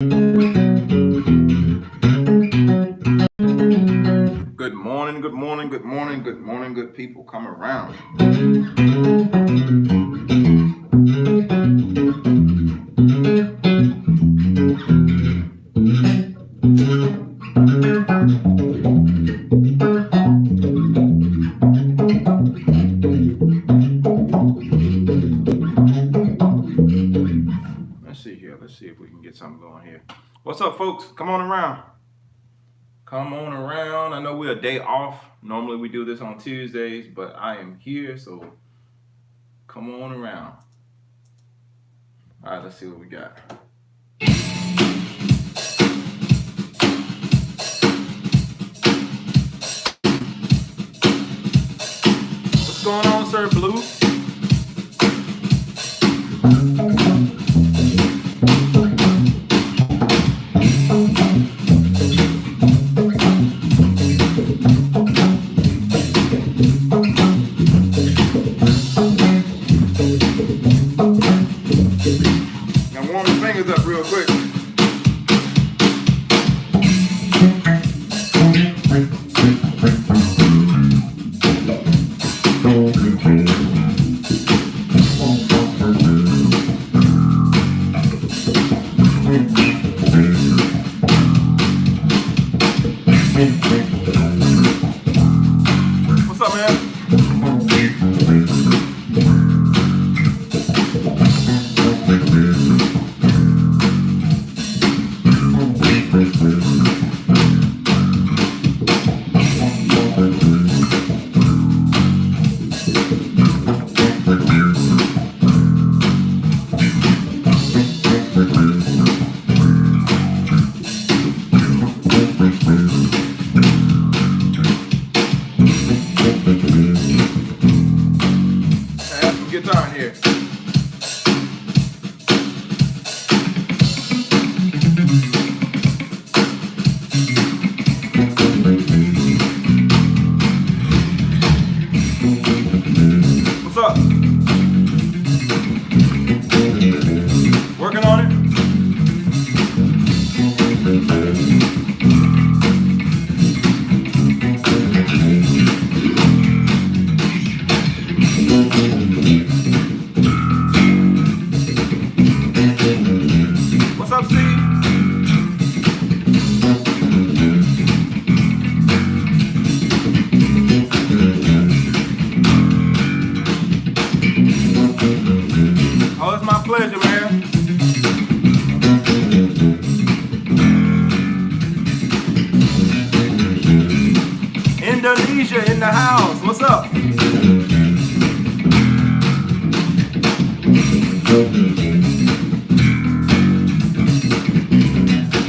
Good morning, good morning, good morning, good morning, good people. Come around. Let's see here. Let's see if we can get something going here. What's up, folks? Come on around. Come on around. I know we're a day off. Normally we do this on Tuesdays, but I am here, so come on around. All right, let's see what we got. What's going on, Sir Blue? Up real quick. What's up, man? Guitar in here. What's up? Working on it? What's up, Steve? Oh, it's my pleasure, man. Indonesia in the house. What's up?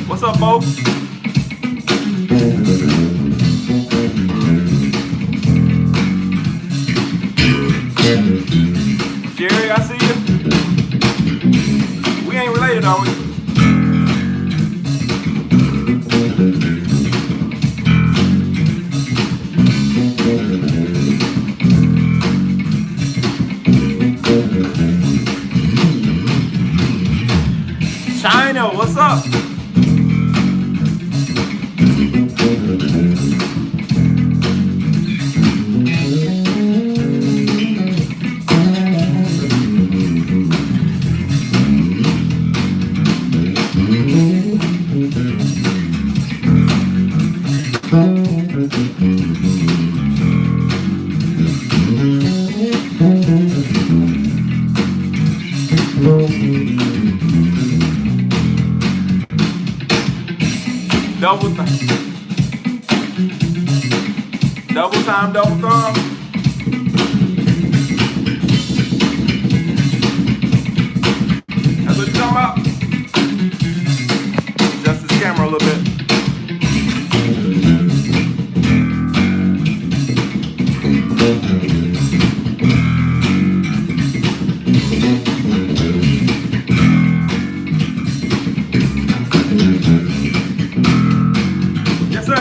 What's up, folks? Jerry, I see you. We ain't related, are we? China, what's up? Double time, double thumb. That's what you're talking about? Adjust this camera a little bit. Yes, sir.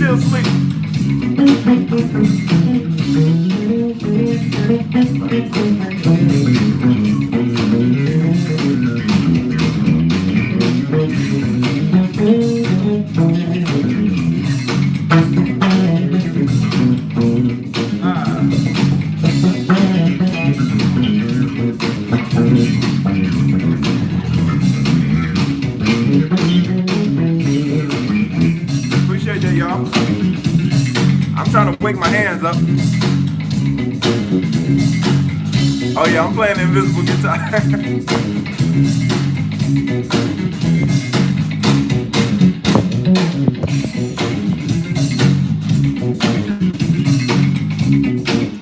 still asleep. Appreciate that, y'all. I'm trying to wake my hands up. Oh yeah, I'm playing the invisible guitar.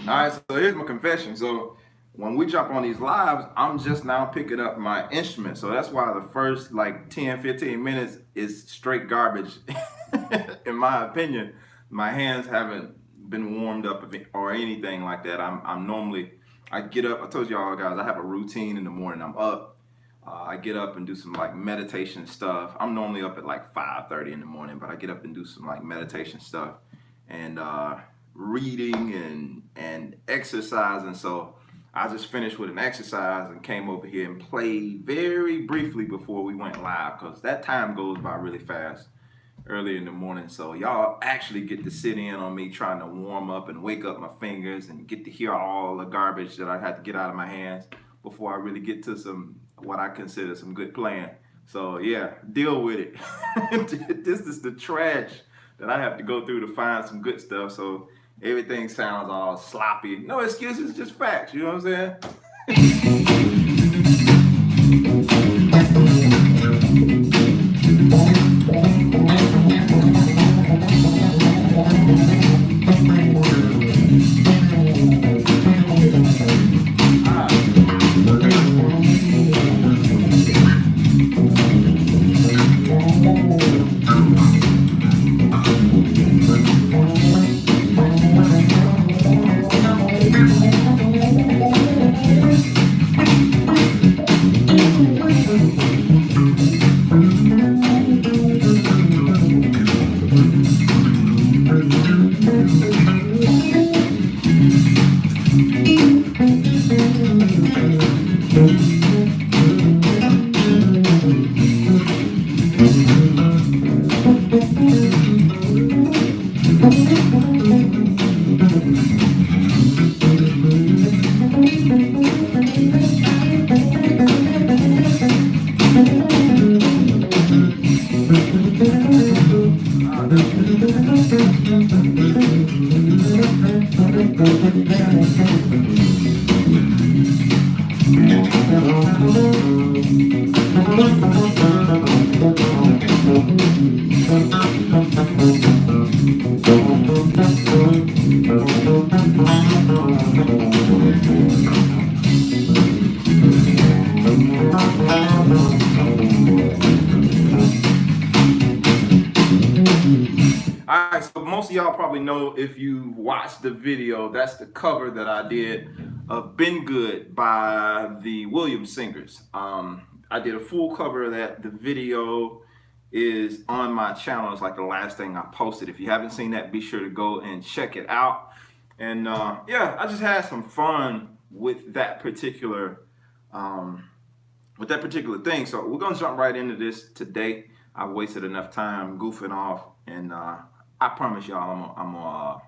Alright, so here's my confession. So when we jump on these lives, I'm just now picking up my instrument. So that's why the first like 10, 15 minutes is straight garbage. In my opinion, my hands haven't been warmed up or anything like that. I'm normally, I get up, I told y'all guys, I have a routine in the morning. I'm up, I get up and do some like meditation stuff. I'm normally up at like 5:30 in the morning, but I get up and do some like meditation stuff and reading and exercising. So I just finished with an exercise and came over here and played very briefly before we went live, because that time goes by really fast early in the morning. So y'all actually get to sit in on me trying to warm up and wake up my fingers and get to hear all the garbage that I had to get out of my hands before I really get to some, what I consider some good playing. So yeah, deal with it. This is the trash that I have to go through to find some good stuff. So everything sounds all sloppy. No excuses, just facts. You know what I'm saying? Alright, so most of y'all probably know, if you watched the video, that's the cover that I did of Been Good by the Williams Singers. I did a full cover of that. The video is on my channel. It's like the last thing I posted. If you haven't seen that, be sure to go and check it out. And yeah, I just had some fun with that particular thing. So we're gonna jump right into this today. I wasted enough time goofing off, and I promise y'all I'm gonna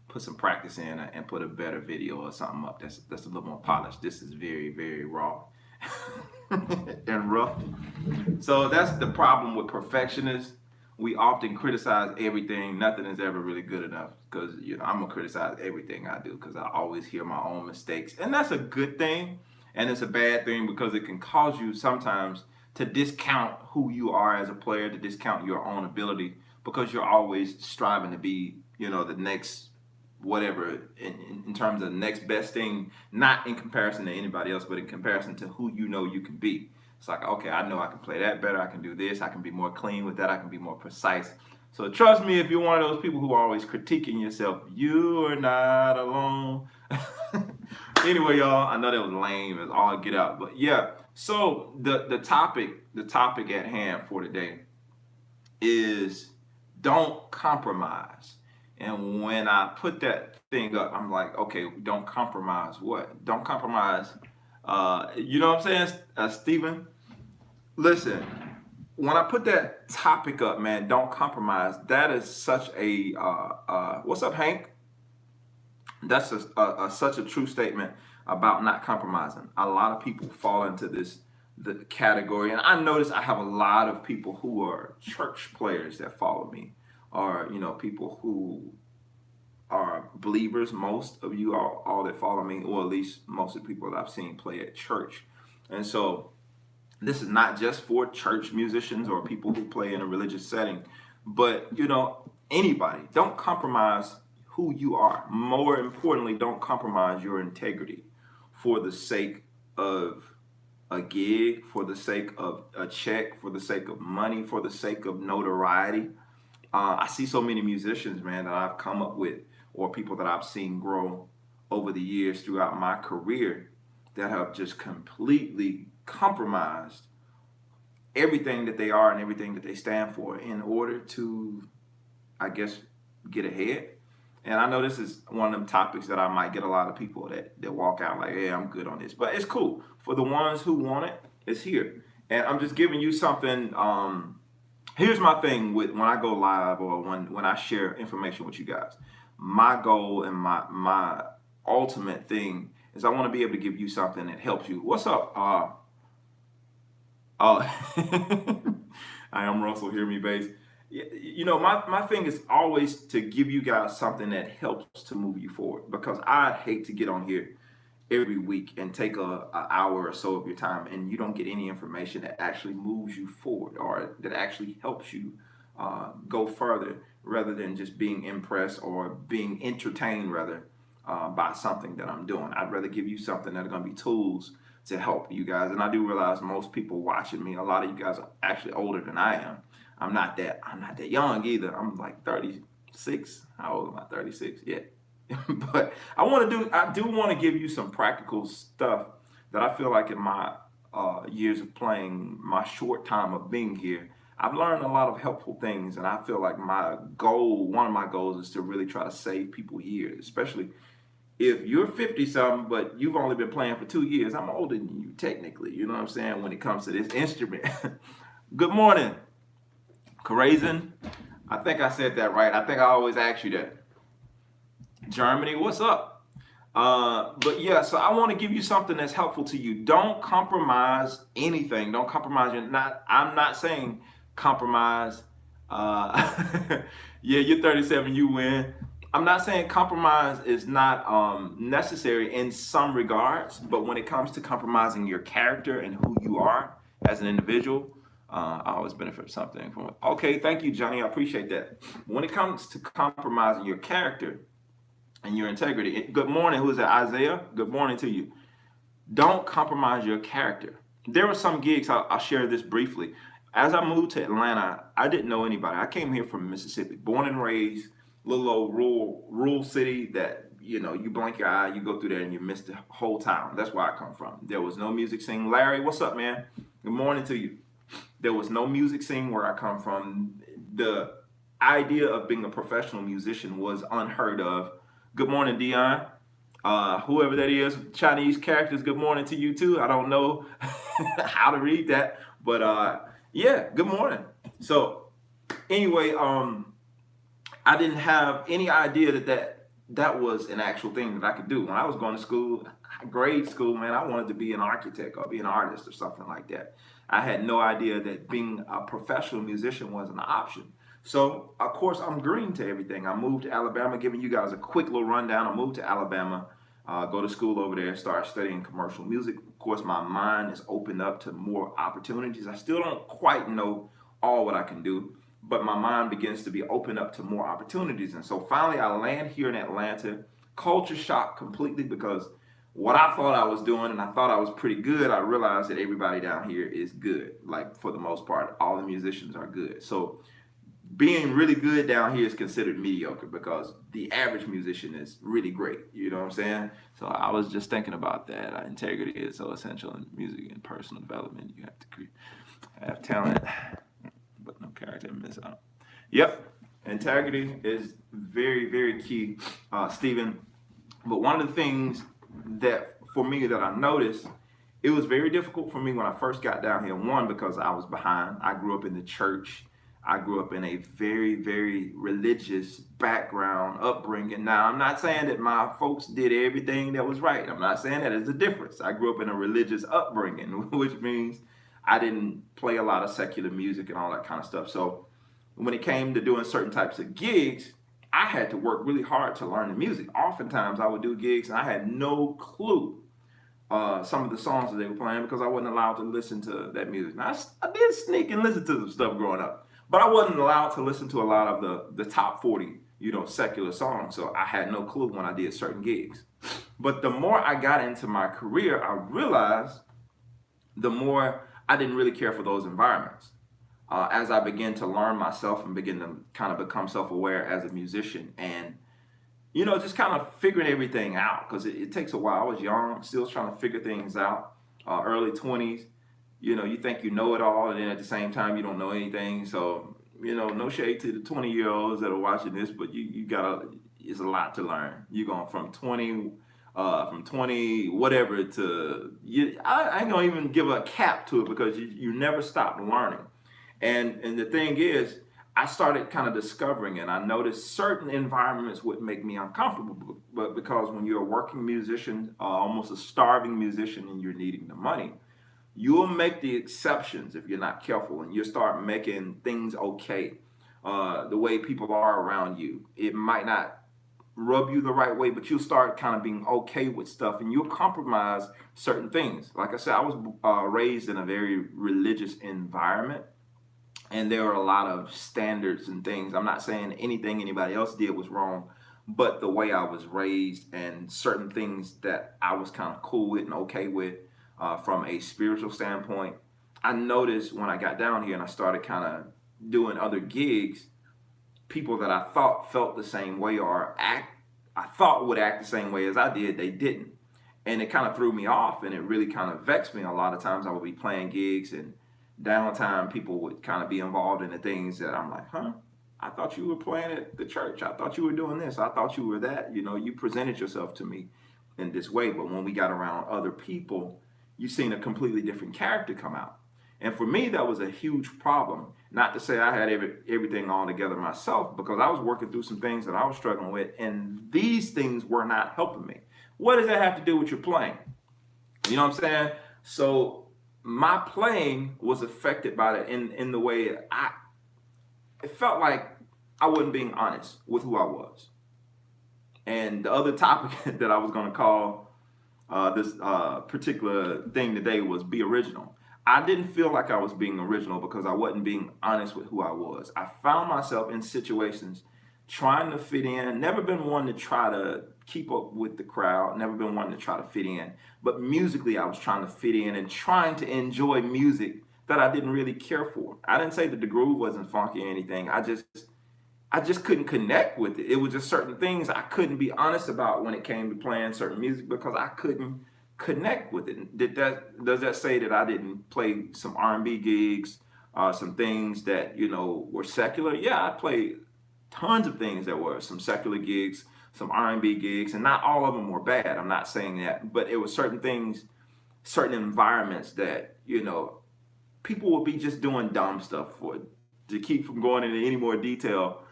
put some practice in and put a better video or something up that's a little more polished. This is very, very raw and rough. So that's the problem with perfectionists. We often criticize everything. Nothing is ever really good enough, because I'm gonna criticize everything I do because I always hear my own mistakes, and that's a good thing, and it's a bad thing because it can cause you sometimes to discount who you are as a player, to discount your own ability, because you're always striving to be, the next whatever in terms of the next best thing, not in comparison to anybody else, but in comparison to who you can be. It's like, okay, I know I can play that better, I can do this, I can be more clean with that, I can be more precise. So trust me, if you're one of those people who are always critiquing yourself, you are not alone. Anyway, y'all, I know that was lame as all get out, but yeah. So the topic at hand for today is Don't compromise. And when I put that thing up, I'm like, okay, don't compromise what? Don't compromise. You know what I'm saying, Stephen? Listen, when I put that topic up, man, don't compromise. That is such a what's up, Hank? That's such a true statement about not compromising. A lot of people fall into the category, and I notice I have a lot of people who are church players that follow me, or people who are believers. Most of you all that follow me, or at least most of the people that I've seen play at church, and so this is not just for church musicians or people who play in a religious setting, but anybody. Don't compromise who you are. More importantly, don't compromise your integrity for the sake of a gig, for the sake of a check, for the sake of money, for the sake of notoriety. I see so many musicians, man, that I've come up with, or people that I've seen grow over the years throughout my career, that have just completely compromised everything that they are and everything that they stand for in order to, I guess, get ahead. And I know this is one of them topics that I might get a lot of people that walk out like, hey, I'm good on this. But it's cool. For the ones who want it, it's here. And I'm just giving you something. Here's my thing with when I go live, or when I share information with you guys. My goal and my ultimate thing is I want to be able to give you something that helps you. What's up? I am Russell, hear me, bass. My thing is always to give you guys something that helps to move you forward, because I hate to get on here every week and take a hour or so of your time and you don't get any information that actually moves you forward, or that actually helps you go further, rather than just being impressed or being entertained, rather, by something that I'm doing. I'd rather give you something that are going to be tools to help you guys. And I do realize most people watching me, a lot of you guys are actually older than I am. I'm not that young either. I'm like 36. How old am I? 36. Yeah. But I do want to give you some practical stuff that I feel like in my years of playing, my short time of being here, I've learned a lot of helpful things. And I feel like one of my goals is to really try to save people years, especially if you're 50 something, but you've only been playing for 2 years. I'm older than you technically, you know what I'm saying, when it comes to this instrument. Good morning, Karazin. I think I said that right. I think I always ask you that. Germany, what's up? But yeah, so I want to give you something that's helpful to you. Don't compromise anything. Don't compromise. I'm not saying compromise. Yeah, you're 37, you win. I'm not saying compromise is not necessary in some regards, but when it comes to compromising your character and who you are as an individual, I always benefit from something from it. Okay, thank you, Johnny. I appreciate that. When it comes to compromising your character and your integrity, good morning. Who is that? Isaiah? Good morning to you. Don't compromise your character. There were some gigs, I'll share this briefly. As I moved to Atlanta, I didn't know anybody. I came here from Mississippi, born and raised, little old rural city that, you blink your eye, you go through there and you miss the whole town. That's where I come from. There was no music scene. Larry, what's up, man? Good morning to you. There was no music scene where I come from. The idea of being a professional musician was unheard of. Good morning, Dion. Whoever that is, Chinese characters, good morning to you too. I don't know how to read that, but yeah, good morning. So anyway, I didn't have any idea that was an actual thing that I could do. When I was going to school, grade school, man, I wanted to be an architect or be an artist or something like that. I had no idea that being a professional musician was an option. So, of course, I'm green to everything. I moved to Alabama, giving you guys a quick little rundown. I moved to Alabama, go to school over there, start studying commercial music. Of course, my mind is opened up to more opportunities. I still don't quite know all what I can do, but my mind begins to be opened up to more opportunities. And so finally, I land here in Atlanta, culture shock completely, because what I thought I was doing, and I thought I was pretty good, I realized that everybody down here is good. Like, for the most part, all the musicians are good. So being really good down here is considered mediocre, because the average musician is really great. You know what I'm saying? So I was just thinking about that. Integrity is so essential in music and personal development. You have to have talent, but no character, and miss out. Yep. Integrity is very, very key, Stephen. But one of the things that for me that I noticed, it was very difficult for me when I first got down here. One, because I was behind. I grew up in the church. I grew up in a very, very religious background, upbringing. Now, I'm not saying that my folks did everything that was right. I'm not saying that. There's a difference. I grew up in a religious upbringing, which means I didn't play a lot of secular music and all that kind of stuff. So when it came to doing certain types of gigs, I had to work really hard to learn the music. Oftentimes, I would do gigs and I had no clue some of the songs that they were playing because I wasn't allowed to listen to that music. Now, I did sneak and listen to some stuff growing up, but I wasn't allowed to listen to a lot of the top 40, secular songs. So I had no clue when I did certain gigs. But the more I got into my career, I realized the more I didn't really care for those environments. As I began to learn myself and begin to kind of become self-aware as a musician and, just kind of figuring everything out because it takes a while. I was young, still trying to figure things out, early 20s. You think you know it all, and then at the same time, you don't know anything. So, no shade to the 20-year-olds that are watching this, but you gotta, it's a lot to learn. You're going from 20 whatever to, I ain't gonna even give a cap to it because you never stop learning. And the thing is, I started kind of discovering and I noticed certain environments would make me uncomfortable. But because when you're a working musician, almost a starving musician, and you're needing the money, you'll make the exceptions if you're not careful, and you'll start making things okay. The way people are around you, it might not rub you the right way, but you'll start kind of being okay with stuff, and you'll compromise certain things. Like I said, I was raised in a very religious environment, and there are a lot of standards and things. I'm not saying anything anybody else did was wrong, but the way I was raised and certain things that I was kind of cool with and okay with from a spiritual standpoint, I noticed when I got down here and I started kind of doing other gigs, people that I thought felt the same way or I thought would act the same way as I did, they didn't. And it kind of threw me off, and it really kind of vexed me. A lot of times I would be playing gigs, and downtime people would kind of be involved in the things that I'm like, I thought you were playing at the church. I thought you were doing this. I thought you were that. You presented yourself to me in this way. But when we got around other people, you seen a completely different character come out. And for me, that was a huge problem. Not to say I had everything all together myself, because I was working through some things that I was struggling with, and these things were not helping me. What does that have to do with your playing? You know what I'm saying? So my playing was affected by that in the way it felt like I wasn't being honest with who I was. And the other topic that I was going to call this particular thing today was be original. I didn't feel like I was being original because I wasn't being honest with who I was. I found myself in situations trying to fit in, never been one to try to keep up with the crowd, never been one to try to fit in. But musically, I was trying to fit in and trying to enjoy music that I didn't really care for. I didn't say that the groove wasn't funky or anything. I just couldn't connect with it. It was just certain things I couldn't be honest about when it came to playing certain music because I couldn't connect with it. Does that say that I didn't play some R&B gigs, some things that were secular? Yeah, I played tons of things that were some secular gigs, some R&B gigs, and not all of them were bad. I'm not saying that, but it was certain things, certain environments that people would be just doing dumb stuff for. To keep from going into any more detail,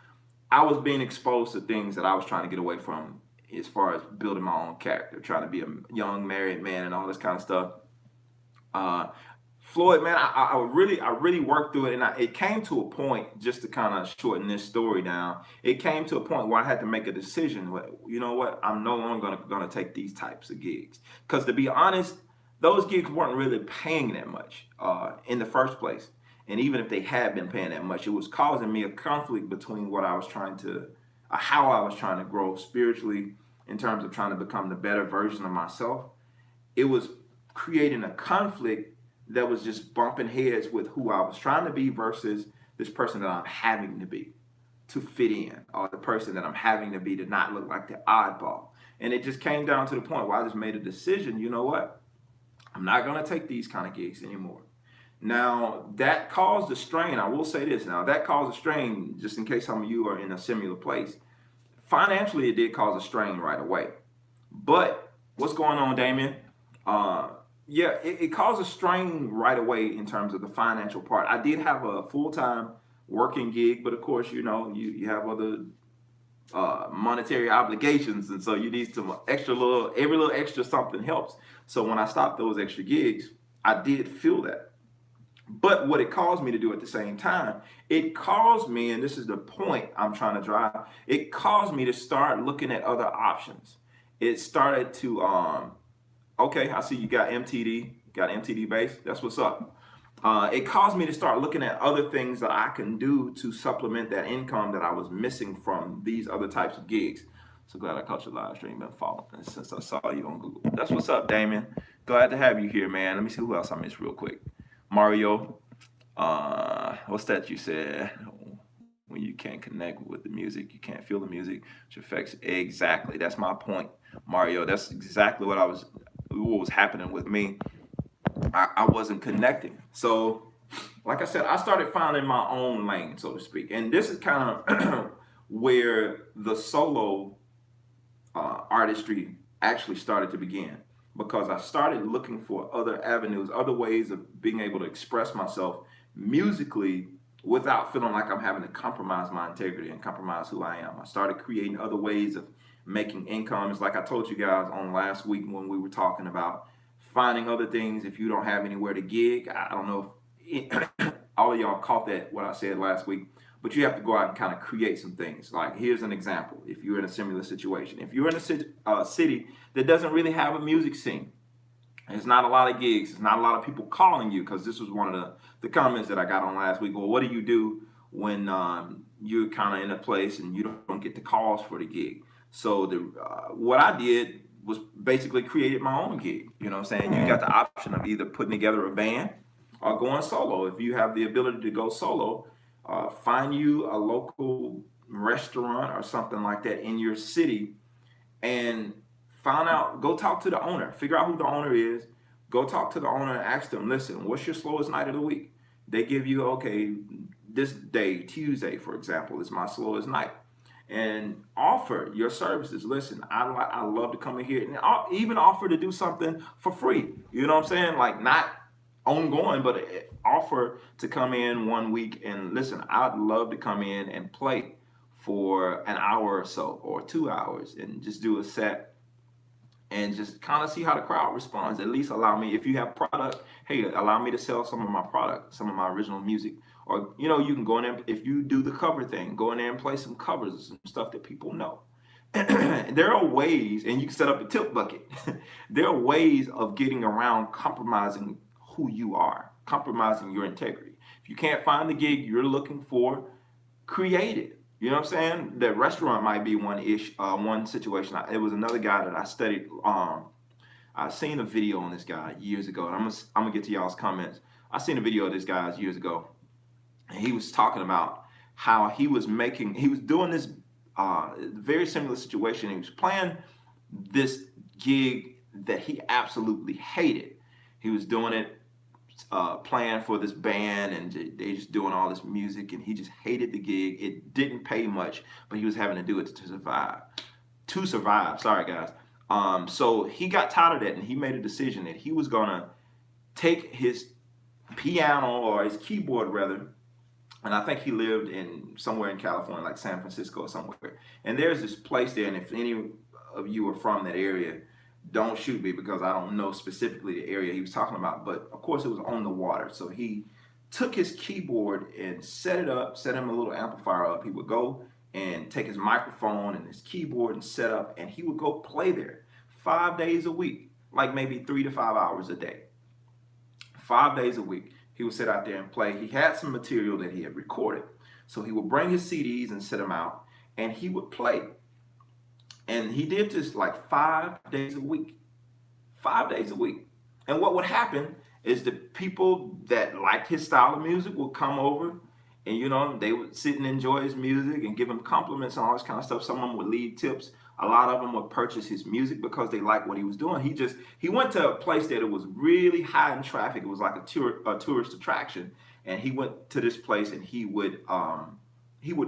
I was being exposed to things that I was trying to get away from as far as building my own character, trying to be a young married man and all this kind of stuff. Floyd, man, I really worked through it, and it came to a point, just to kind of shorten this story down, it came to a point where I had to make a decision. You know what? I'm no longer gonna take these types of gigs, because to be honest, those gigs weren't really paying that much in the first place. And even if they had been paying that much, it was causing me a conflict between what I was trying to, how I was trying to grow spiritually in terms of trying to become the better version of myself. It was creating a conflict that was just bumping heads with who I was trying to be versus this person that I'm having to be to fit in, or the person that I'm having to be to not look like the oddball. And it just came down to the point where I just made a decision, you know what? I'm not going to take these kind of gigs anymore. Now, that caused a strain. I will say this now, that caused a strain, just in case some of you are in a similar place. Financially, it did cause a strain right away. But what's going on, Damien? Uh, yeah, it caused a strain right away in terms of the financial part. I did have a full time working gig, but of course, you have other monetary obligations, and so you need some extra little, every little extra something helps. So when I stopped those extra gigs, I did feel that. But what it caused me to do at the same time, it caused me, and this is the point I'm trying to drive, it caused me to start looking at other options. It started to, okay, I see you got MTD base. That's what's up. It caused me to start looking at other things that I can do to supplement that income that I was missing from these other types of gigs. So glad I caught your live stream and following since I saw you on Google. That's what's up, Damien. Glad to have you here, man. Let me see who else I missed real quick. Mario, what's that you said? When you can't connect with the music, you can't feel the music, which affects exactly. That's my point, Mario. That's exactly what was happening with me. I wasn't connecting. So, like I said, I started finding my own lane, so to speak. And this is kind of where the solo artistry actually started to begin, because I started looking for other avenues, other ways of being able to express myself musically without feeling like I'm having to compromise my integrity and compromise who I am. I started creating other ways of making income. It's like I told you guys on last week when we were talking about finding other things if you don't have anywhere to gig. I don't know if all of y'all caught that, what I said last week, but you have to go out and kind of create some things. Like, here's an example. If you're in a similar situation, if you're in a city that doesn't really have a music scene, there's not a lot of gigs, there's not a lot of people calling you, because this was one of the comments that I got on last week. Well, what do you do when you're kind of in a place and you don't get the calls for the gig? So what I did was basically created my own gig. You know what I'm saying? You got the option of either putting together a band or going solo. If you have the ability to go solo, find you a local restaurant or something like that in your city and go talk to the owner, figure out who the owner is, go talk to the owner and ask them, listen, what's your slowest night of the week? They give you, okay, this day, Tuesday, for example, is my slowest night. And offer your services. Listen, I love to come in here, and I'll even offer to do something for free. You know what I'm saying? Like, not ongoing, but offer to come in one week and listen, I'd love to come in and play for an hour or so or 2 hours and just do a set and just kind of see how the crowd responds. At least allow me, if you have product, hey, allow me to sell some of my product, some of my original music. Or, you can go in there, if you do the cover thing, go in there and play some covers of some stuff that people know. There are ways, and you can set up a tip bucket. There are ways of getting around compromising who you are, compromising your integrity. If you can't find the gig you're looking for, create it. You know what I'm saying? The restaurant might be one situation. It was another guy that I studied. I seen a video on this guy years ago, and I'm gonna get to y'all's comments. I seen a video of this guy years ago, and he was talking about how he was doing this very similar situation. He was playing this gig that he absolutely hated. He was doing it, playing for this band, and they just doing all this music, and he just hated the gig. It didn't pay much, but he was having to do it to survive. Sorry, guys. So he got tired of that, and he made a decision that he was gonna take his piano, or his keyboard rather, and I think he lived somewhere in California, like San Francisco or somewhere. And there's this place there, and if any of you are from that area, don't shoot me because I don't know specifically the area he was talking about, but of course it was on the water. So he took his keyboard and set it up, set him a little amplifier up. He would go and take his microphone and his keyboard and set up, and he would go play there 5 days a week, like maybe 3 to 5 hours a day. 5 days a week. He would sit out there and play. He had some material that he had recorded. So he would bring his CDs and set them out, and he would play. And he did this like 5 days a week. 5 days a week. And what would happen is the people that liked his style of music would come over And they would sit and enjoy his music and give him compliments and all this kind of stuff. Some of them would leave tips. A lot of them would purchase his music because they liked what he was doing. He went to a place that it was really high in traffic. It was like a tourist attraction. And he went to this place and he would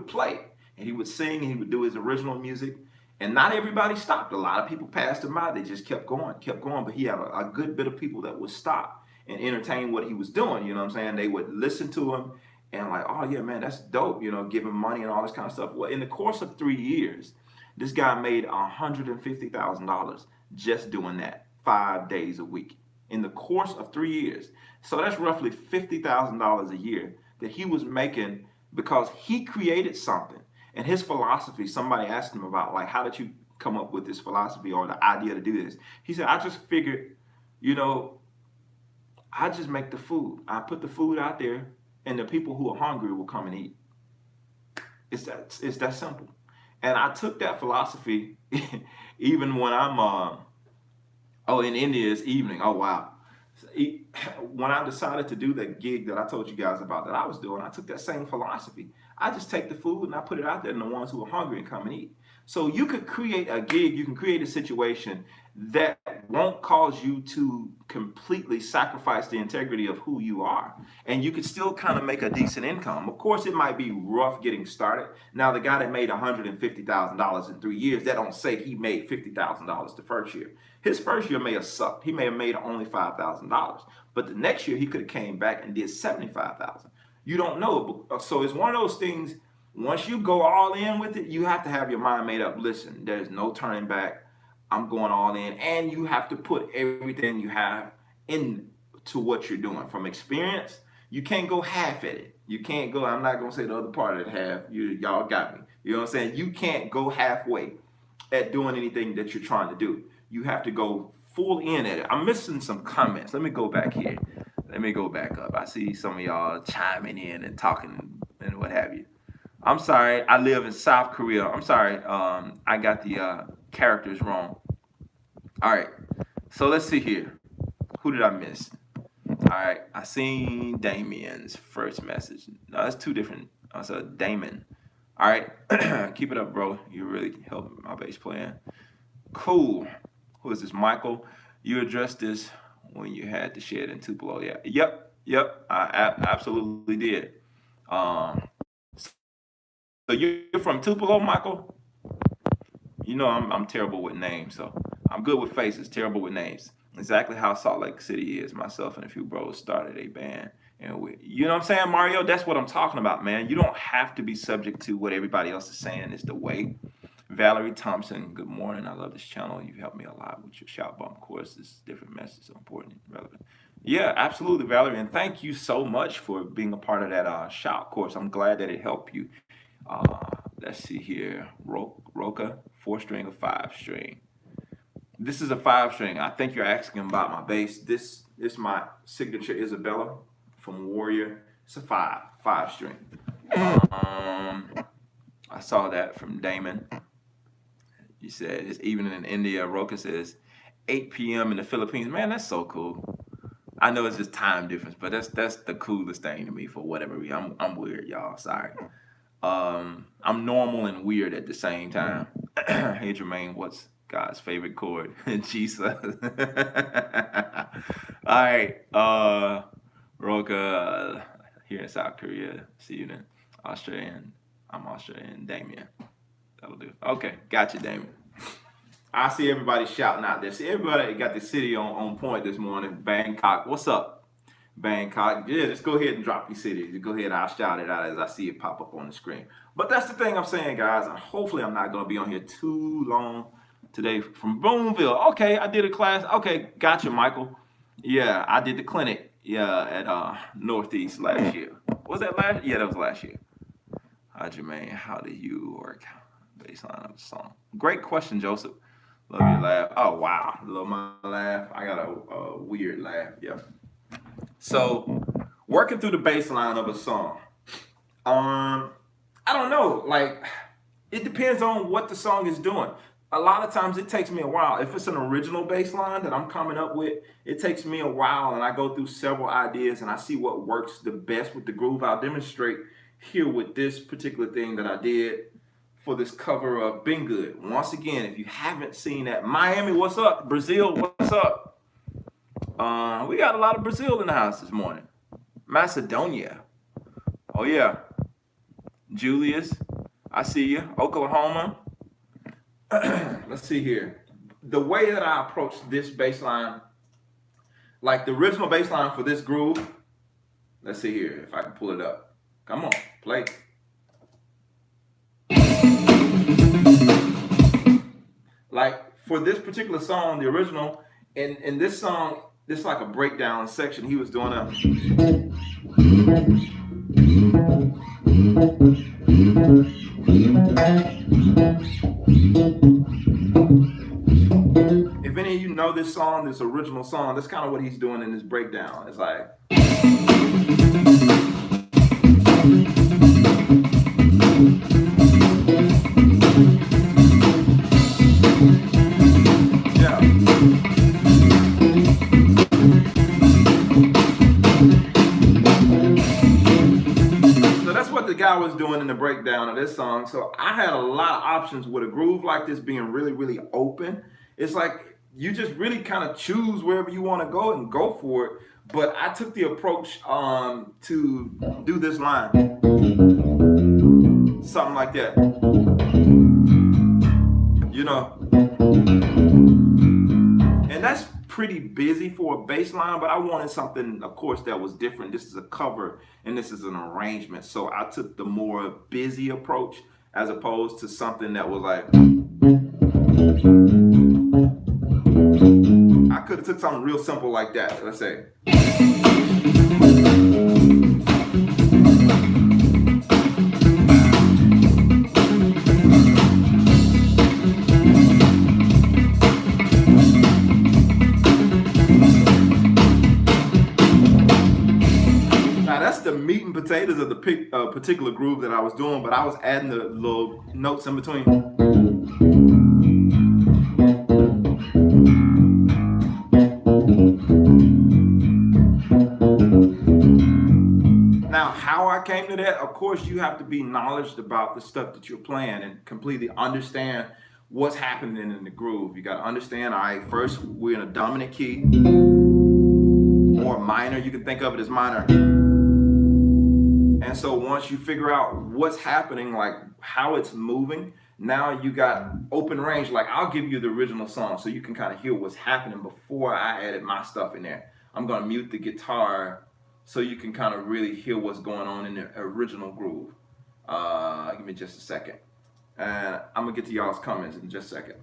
play and he would sing and he would do his original music. And not everybody stopped. A lot of people passed him by. They just kept going. But he had a good bit of people that would stop and entertain what he was doing. You know what I'm saying? They would listen to him and like, oh yeah, man, that's dope. Give him money and all this kind of stuff. Well, in the course of 3 years, this guy made $150,000 just doing that 5 days a week in the course of 3 years. So that's roughly $50,000 a year that he was making because he created something. And his philosophy, somebody asked him about, like, how did you come up with this philosophy or the idea to do this? He said, I just figured, I just make the food. I put the food out there and the people who are hungry will come and eat. It's that simple. And I took that philosophy even when I'm, in India it's evening. Oh, wow. When I decided to do that gig that I told you guys about that I was doing, I took that same philosophy. I just take the food and I put it out there and the ones who are hungry and come and eat. So you could create a gig, you can create a situation that won't cause you to completely sacrifice the integrity of who you are. And you could still kind of make a decent income. Of course, it might be rough getting started. Now, the guy that made $150,000 in 3 years, that don't say he made $50,000 the first year. His first year may have sucked. He may have made only $5,000. But the next year, he could have came back and did $75,000. You don't know. So it's one of those things, once you go all in with it, you have to have your mind made up. Listen, there's no turning back. I'm going all in. And you have to put everything you have into what you're doing. From experience, you can't go half at it. You can't go, I'm not going to say the other part of the half. Y'all got me. You know what I'm saying? You can't go halfway at doing anything that you're trying to do. You have to go full in at it. I'm missing some comments. Let me go back here. Let me go back up. I see some of y'all chiming in and talking and what have you. I'm sorry. I live in South Korea. I'm sorry. I got the characters wrong. All right. So let's see here. Who did I miss? All right. I seen Damien's first message. No, that's two different. So Damon. All right. Keep it up, bro. You really helped my bass playing. Cool. Who is this? Michael. You addressed this when you had to share it in Tupelo. Yeah. Yep. I absolutely did. So you're from Tupelo, Michael? I'm terrible with names, so I'm good with faces, terrible with names. Exactly how Salt Lake City is. Myself and a few bros started a band. And you know what I'm saying, Mario? That's what I'm talking about, man. You don't have to be subject to what everybody else is saying is the way. Valerie Thompson, good morning. I love this channel. You've helped me a lot with your shout bump course. This different message, so important and relevant. Yeah, absolutely, Valerie. And thank you so much for being a part of that shout course. I'm glad that it helped you. Let's see here. Roca, 4-string or 5-string? This is a 5-string. I think you're asking about my bass. This is my signature Isabella from Warrior. It's a 5-string. I saw that from Damon. You said it's evening in India. Roca says 8 p.m. in the Philippines. Man, that's so cool. I know it's just time difference, but that's the coolest thing to me for whatever reason. I'm weird, y'all. Sorry. I'm normal and weird at the same time. Hey, Jermaine, what's God's favorite chord? Jesus. All right. Roca, here in South Korea. See you then. Australian. I'm Australian. Damien. That'll do. Okay. Gotcha, Damien. I see everybody shouting out there. See, everybody got the city on point this morning. Bangkok. What's up, Bangkok? Yeah, just go ahead and drop your cities. Go ahead. I'll shout it out as I see it pop up on the screen. But that's the thing I'm saying, guys. Hopefully, I'm not going to be on here too long today. From Boonville. Okay, I did a class. Okay, gotcha, Michael. Yeah, I did the clinic. Yeah, at Northeast last year. Was that last? Yeah, that was last year. Hi, Jermaine. How do you work baseline of the song? Great question, Joseph. Love your laugh. Oh, wow. Love my laugh. I got a weird laugh. Yeah. So, working through the bass line of a song. I don't know. Like, it depends on what the song is doing. A lot of times it takes me a while. If it's an original bass line that I'm coming up with, it takes me a while and I go through several ideas and I see what works the best with the groove. I'll demonstrate here with this particular thing that I did for this cover of Been Good. Once again, if you haven't seen that, Miami, what's up? Brazil, what's up? We got a lot of Brazil in the house this morning. Macedonia. Oh yeah. Julius, I see you. Oklahoma. Let's see here. The way that I approach this bass line, like the original bass line for this groove, let's see here if I can pull it up. Come on, play. Like for this particular song, the original, in this song, this is like a breakdown section. He was doing a. If any of you know this song, this original song, that's kind of what he's doing in this breakdown. It's like. The guy was doing in the breakdown of this song. So I had a lot of options with a groove like this being really, really open. It's like you just really kind of choose wherever you want to go and go for it. But I took the approach to do this line. Something like that. You know. And that's pretty busy for a bass line, but I wanted something, of course, that was different. This is a cover and this is an arrangement. So I took the more busy approach as opposed to something that was like, I could have took something real simple like that. Let's say. The meat and potatoes of the particular groove that I was doing, but I was adding the little notes in between. Now, how I came to that, of course, you have to be knowledgeable about the stuff that you're playing and completely understand what's happening in the groove. You got to understand, all right, first we're in a dominant key or minor. You can think of it as minor. And so once you figure out what's happening, like how it's moving, now you got open range. Like I'll give you the original song so you can kind of hear what's happening before I added my stuff in there. I'm going to mute the guitar so you can kind of really hear what's going on in the original groove. Give me just a second. And I'm going to get to y'all's comments in just a second.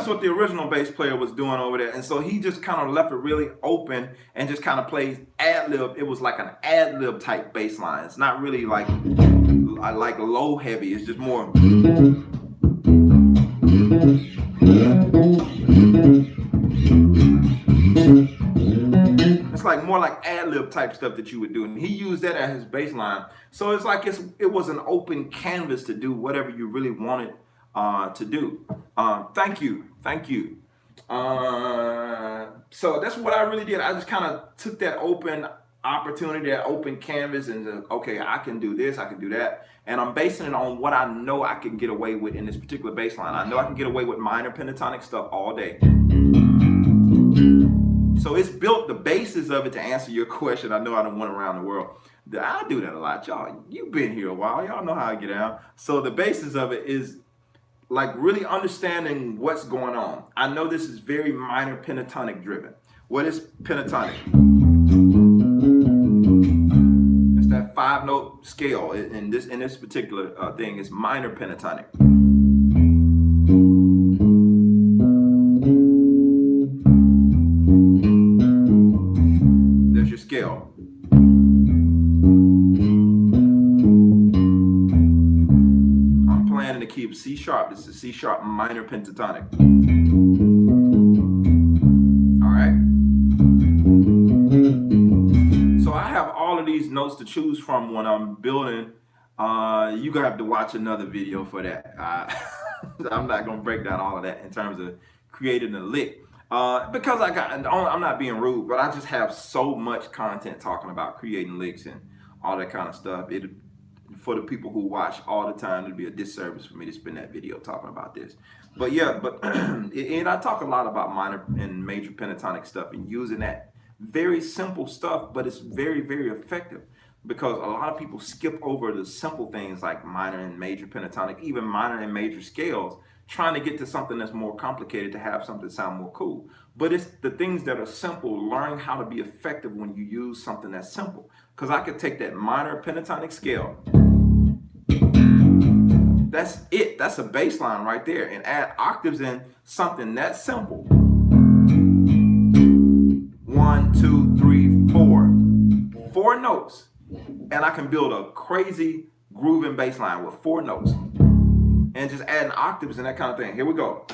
What the original bass player was doing over there, and so he just kind of left it really open and just kind of plays ad-lib. It was like an ad-lib type bass line. It's not really like low heavy. It's just more. It's like more like ad-lib type stuff that you would do, and he used that as his bass line. So it's like it was an open canvas to do whatever you really wanted to do. Thank you. So that's what I really did. I just kind of took that open opportunity, that open canvas, and said, okay, I can do this, I can do that. And I'm basing it on what I know I can get away with in this particular bass line. I know I can get away with minor pentatonic stuff all day. So it's built the basis of it to answer your question. I know I done went around the world. I do that a lot, y'all. You've been here a while. Y'all know how I get out. So the basis of it is like really understanding what's going on. I know this is very minor pentatonic driven. What is pentatonic? It's that 5-note scale. In this particular thing is minor pentatonic. There's your scale. In the key of C sharp. This is C sharp minor pentatonic. All right. notes to choose from when I'm building, you're gonna have to watch another video for that. I'm not gonna break down all of that in terms of creating a lick. Because I'm not being rude, but I just have so much content talking about creating licks and all that kind of stuff. For the people who watch all the time, it'd be a disservice for me to spend that video talking about this. But yeah, and I talk a lot about minor and major pentatonic stuff and using that very simple stuff, but it's very, very effective because a lot of people skip over the simple things like minor and major pentatonic, even minor and major scales, trying to get to something that's more complicated to have something sound more cool. But it's the things that are simple, learning how to be effective when you use something that's simple. Because I could take that minor pentatonic scale, that's it, that's a bass line right there, and add octaves in something that's simple. 1, 2, 3, 4. 4 notes. And I can build a crazy grooving bass line with 4 notes. And just adding octaves and that kind of thing. Here we go.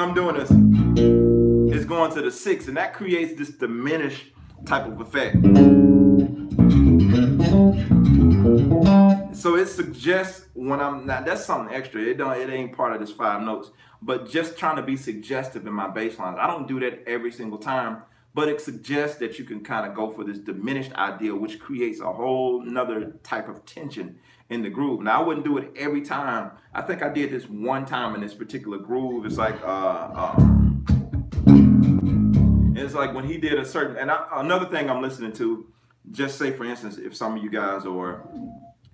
I'm doing is going to the 6, and that creates this diminished type of effect. So it suggests when I'm not, that's something extra. It ain't part of this 5 notes, but just trying to be suggestive in my bass lines. I don't do that every single time, but it suggests that you can kind of go for this diminished idea, which creates a whole nother type of tension in the groove. Now, I wouldn't do it every time. I think I did this one time in this particular groove. It's like, it's like when he did a certain, and another thing I'm listening to, just say for instance, if some of you guys are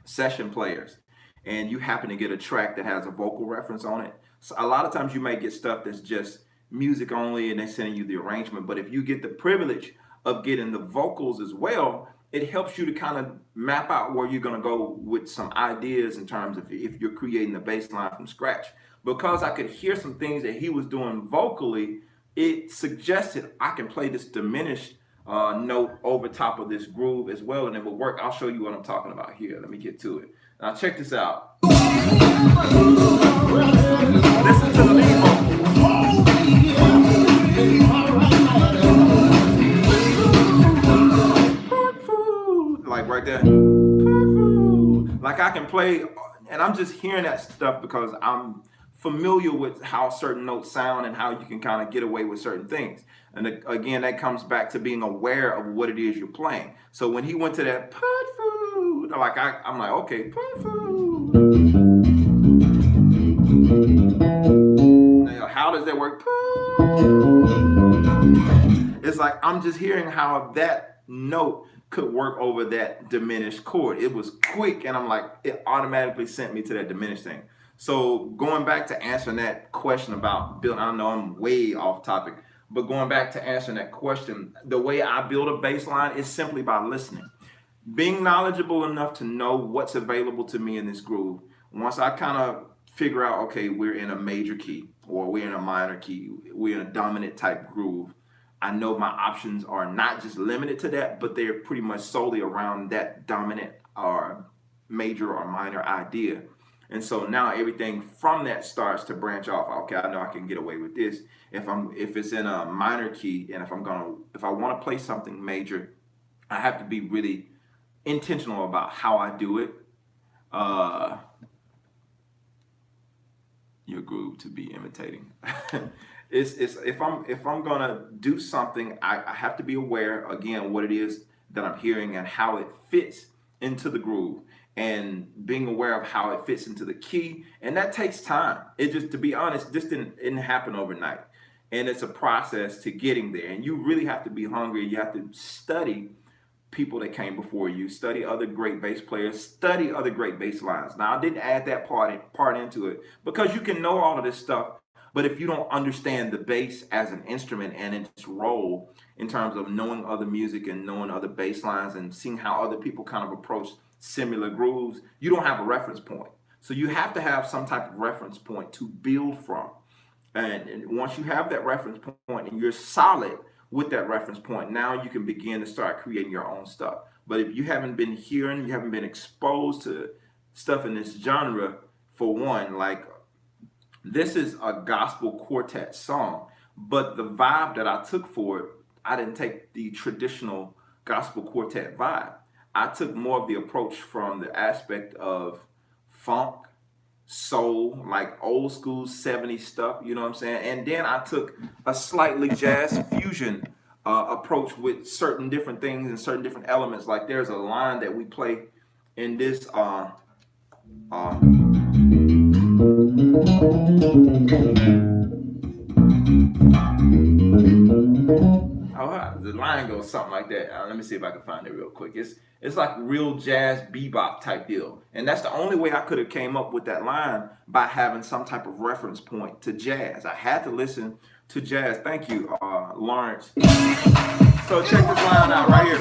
session players and you happen to get a track that has a vocal reference on it, so a lot of times you may get stuff that's just music only and they're sending you the arrangement. But if you get the privilege of getting the vocals as well, it helps you to kind of map out where you're going to go with some ideas in terms of if you're creating a bass line from scratch. Because I could hear some things that he was doing vocally, it suggested I can play this diminished note over top of this groove as well, and it will work. I'll show you what I'm talking about here. Let me get to it. Now check this out. Listen to the lead vocal. Like right there. Like I can play, and I'm just hearing that stuff because I'm familiar with how certain notes sound and how you can kind of get away with certain things. And again, that comes back to being aware of what it is you're playing. So when he went to that put food, like I'm like, okay, put food. Now, how does that work? It's like I'm just hearing how that note could work over that diminished chord. It was quick, and I'm like, it automatically sent me to that diminished thing. So going back to answering that question about building, I know I'm way off topic, but going back to answering that question, the way I build a bass line is simply by listening. Being knowledgeable enough to know what's available to me in this groove. Once I kind of figure out, okay, we're in a major key, or we're in a minor key, we're in a dominant type groove, I know my options are not just limited to that, but they're pretty much solely around that dominant or major or minor idea. And so now everything from that starts to branch off. Okay, I know I can get away with this if it's in a minor key, and if I want to play something major, I have to be really intentional about how I do it. Your groove to be imitating. If I'm gonna do something, I have to be aware again what it is that I'm hearing and how it fits into the groove, and being aware of how it fits into the key, and that takes time. It just, to be honest, this didn't happen overnight, and it's a process to getting there. And you really have to be hungry. You have to study people that came before you, study other great bass players, study other great bass lines. Now, I didn't add that part into it because you can know all of this stuff. But if you don't understand the bass as an instrument and its role in terms of knowing other music and knowing other bass lines and seeing how other people kind of approach similar grooves, you don't have a reference point. So you have to have some type of reference point to build from. And once you have that reference point and you're solid with that reference point, now you can begin to start creating your own stuff. But if you haven't been hearing, you haven't been exposed to stuff in this genre, for one, like this is a gospel quartet song, but the vibe that I took for it, I didn't take the traditional gospel quartet vibe. I took more of the approach from the aspect of funk, soul, like old school 70s stuff, you know what I'm saying? And then I took a slightly jazz fusion approach with certain different things and certain different elements. Like there's a line that we play in this uh, the line goes something like that. Let me see if I can find it real quick. It's like real jazz bebop type deal, and that's the only way I could have came up with that line, by having some type of reference point to jazz. I had to listen to jazz. Thank you, Lawrence. So check this line out right here.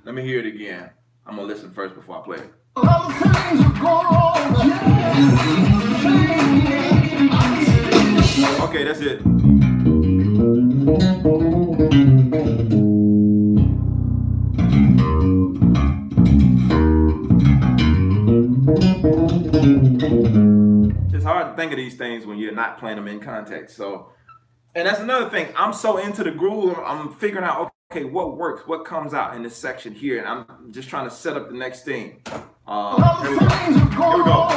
Let me hear it again. I'm gonna listen first before I play it. Okay, that's it. It's hard to think of these things when you're not playing them in context. So, and that's another thing. I'm so into the groove. I'm figuring out, okay, what works, what comes out in this section here, and I'm just trying to set up the next thing. Here we go. Here we go.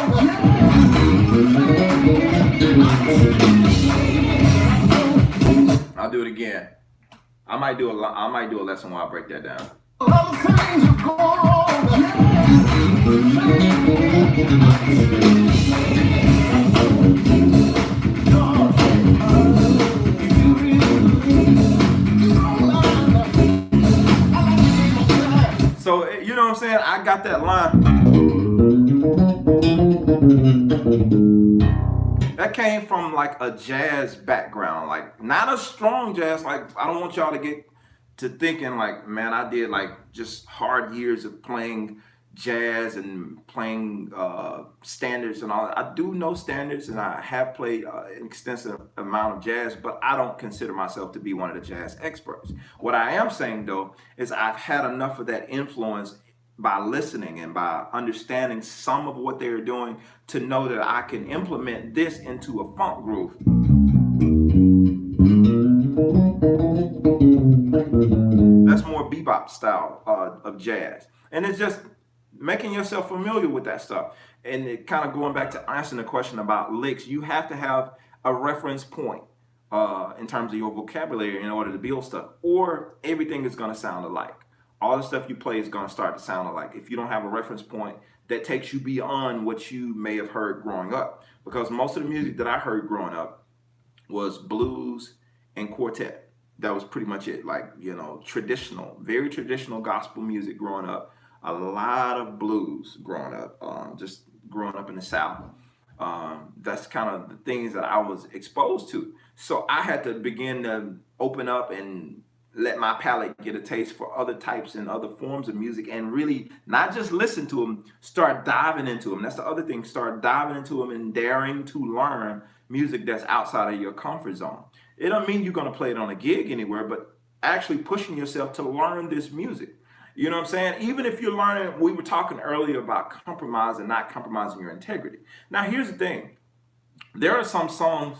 I'll do it again. I might do a lesson while I break that down. So, you know what I'm saying? I got that line. That came from like a jazz background, like not a strong jazz. Like, I don't want y'all to get to thinking like, man, I did like just hard years of playing jazz and playing standards and all that. I do know standards, and I have played an extensive amount of jazz, but I don't consider myself to be one of the jazz experts. What I am saying though is I've had enough of that influence by listening and by understanding some of what they're doing to know that I can implement this into a funk groove. That's more bebop style of jazz. And it's just making yourself familiar with that stuff. And it kind of going back to answering the question about licks, you have to have a reference point in terms of your vocabulary in order to build stuff, or everything is going to sound alike. All the stuff you play is going to start to sound alike if you don't have a reference point that takes you beyond what you may have heard growing up. Because most of the music that I heard growing up was blues and quartet. That was pretty much it. Like, you know, traditional, very traditional gospel music growing up. A lot of blues growing up, just growing up in the South. That's kind of the things that I was exposed to. So I had to begin to open up and let my palate get a taste for other types and other forms of music, and really not just listen to them, start diving into them. That's the other thing, start diving into them and daring to learn music that's outside of your comfort zone. It don't mean you're going to play it on a gig anywhere, but actually pushing yourself to learn this music. You know what I'm saying? Even if you're learning, we were talking earlier about compromise and not compromising your integrity. Now, here's the thing. There are some songs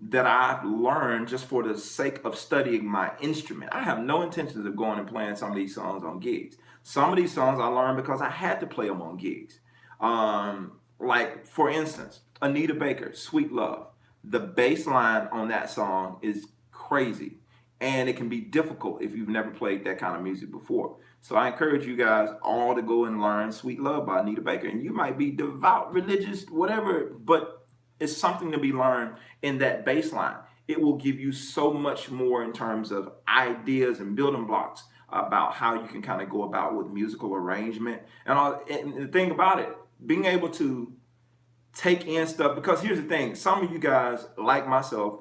that I've learned just for the sake of studying my instrument. I have no intentions of going and playing some of these songs on gigs. Some of these songs I learned because I had to play them on gigs. Like, for instance, Anita Baker, Sweet Love. The bass line on that song is crazy, and it can be difficult if you've never played that kind of music before. So I encourage you guys all to go and learn Sweet Love by Anita Baker. And you might be devout, religious, whatever, but it's something to be learned in that bass line. It will give you so much more in terms of ideas and building blocks about how you can kind of go about with musical arrangement. And the thing about it, being able to take in stuff, because here's the thing, some of you guys, like myself,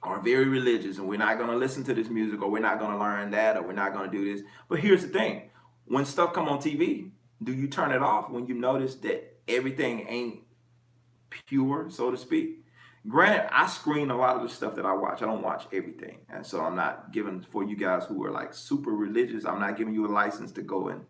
are very religious and we're not going to listen to this music, or we're not going to learn that, or we're not going to do this. But here's the thing. When stuff come on TV, do you turn it off when you notice that everything ain't pure, so to speak? Granted, I screen a lot of the stuff that I watch. I don't watch everything. And so I'm not giving, for you guys who are like super religious, I'm not giving you a license to go and,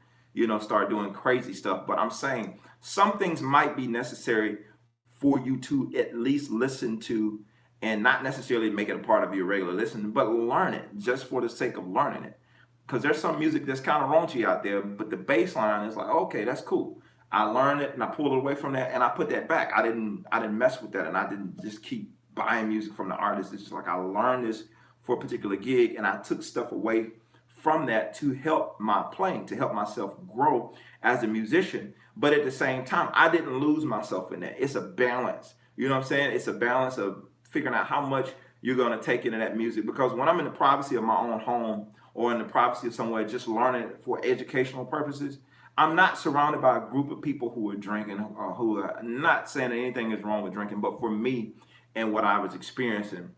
start doing crazy stuff. But I'm saying some things might be necessary for you to at least listen to, and not necessarily make it a part of your regular listening, but learn it just for the sake of learning it. Because there's some music that's kind of raunchy out there, but the bass line is like, okay, that's cool. I learned it and I pulled it away from that and I put that back. I didn't mess with that, and I didn't just keep buying music from the artist. It's just like I learned this for a particular gig, and I took stuff away from that to help my playing, to help myself grow as a musician. But at the same time, I didn't lose myself in that. It's a balance. You know what I'm saying? It's a balance of figuring out how much you're going to take into that music. Because when I'm in the privacy of my own home or in the privacy of somewhere, just learning it for educational purposes, I'm not surrounded by a group of people who are drinking, or who are not saying that anything is wrong with drinking. But for me and what I was experiencing,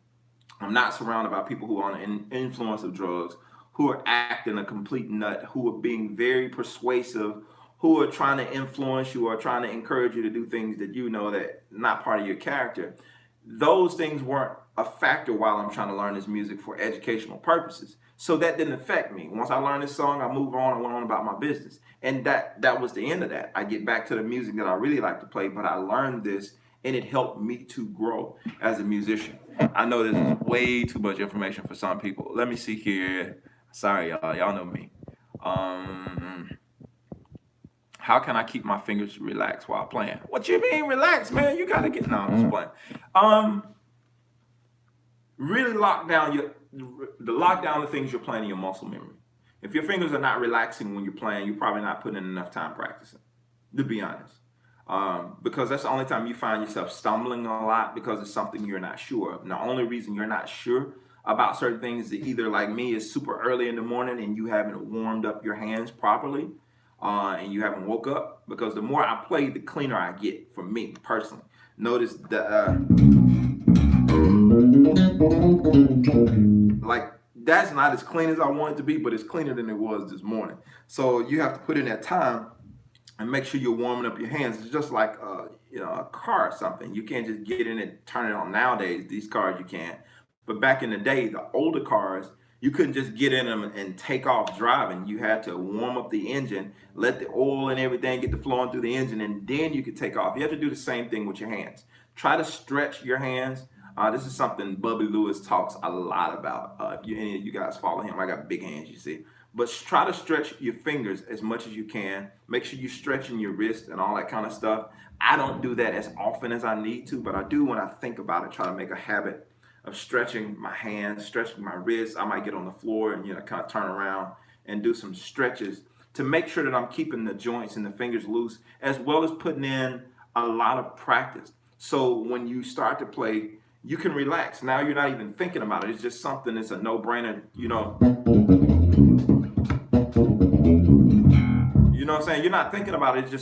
I'm not surrounded by people who are on the influence of drugs, who are acting a complete nut, who are being very persuasive, who are trying to influence you or trying to encourage you to do things that that not part of your character. Those things weren't a factor while I'm trying to learn this music for educational purposes. So that didn't affect me. Once I learned this song, I moved on and went on about my business. And that was the end of that. I get back to the music that I really like to play, but I learned this and it helped me to grow as a musician. I know this is way too much information for some people. Let me see here. Sorry, y'all. Y'all know me. How can I keep my fingers relaxed while playing? What you mean relaxed, man? You gotta get. No, I'm just playing. Really lock down the things you're playing in your muscle memory. If your fingers are not relaxing when you're playing, you're probably not putting in enough time practicing, to be honest. Because that's the only time you find yourself stumbling a lot, because it's something you're not sure of. And the only reason you're not sure about certain things is either, like me, is super early in the morning and you haven't warmed up your hands properly, and you haven't woke up. Because the more I play, the cleaner I get, for me personally. Notice like, that's not as clean as I want it to be, but it's cleaner than it was this morning. So you have to put in that time and make sure you're warming up your hands. It's just like a car or something. You can't just get in and turn it on nowadays. These cars you can. But back in the day, the older cars, you couldn't just get in them and take off driving. You had to warm up the engine, let the oil and everything get the flowing through the engine, and then you could take off. You have to do the same thing with your hands. Try to stretch your hands. This is something Bubby Lewis talks a lot about. If any of you guys follow him, I got big hands, you see. But try to stretch your fingers as much as you can. Make sure you're stretching your wrist and all that kind of stuff. I don't do that as often as I need to, but I do when I think about it, try to make a habit of stretching my hands, stretching my wrists. I might get on the floor and kind of turn around and do some stretches to make sure that I'm keeping the joints and the fingers loose, as well as putting in a lot of practice. So when you start to play, you can relax. Now you're not even thinking about it. It's just something that's a no-brainer, You know what I'm saying? You're not thinking about it.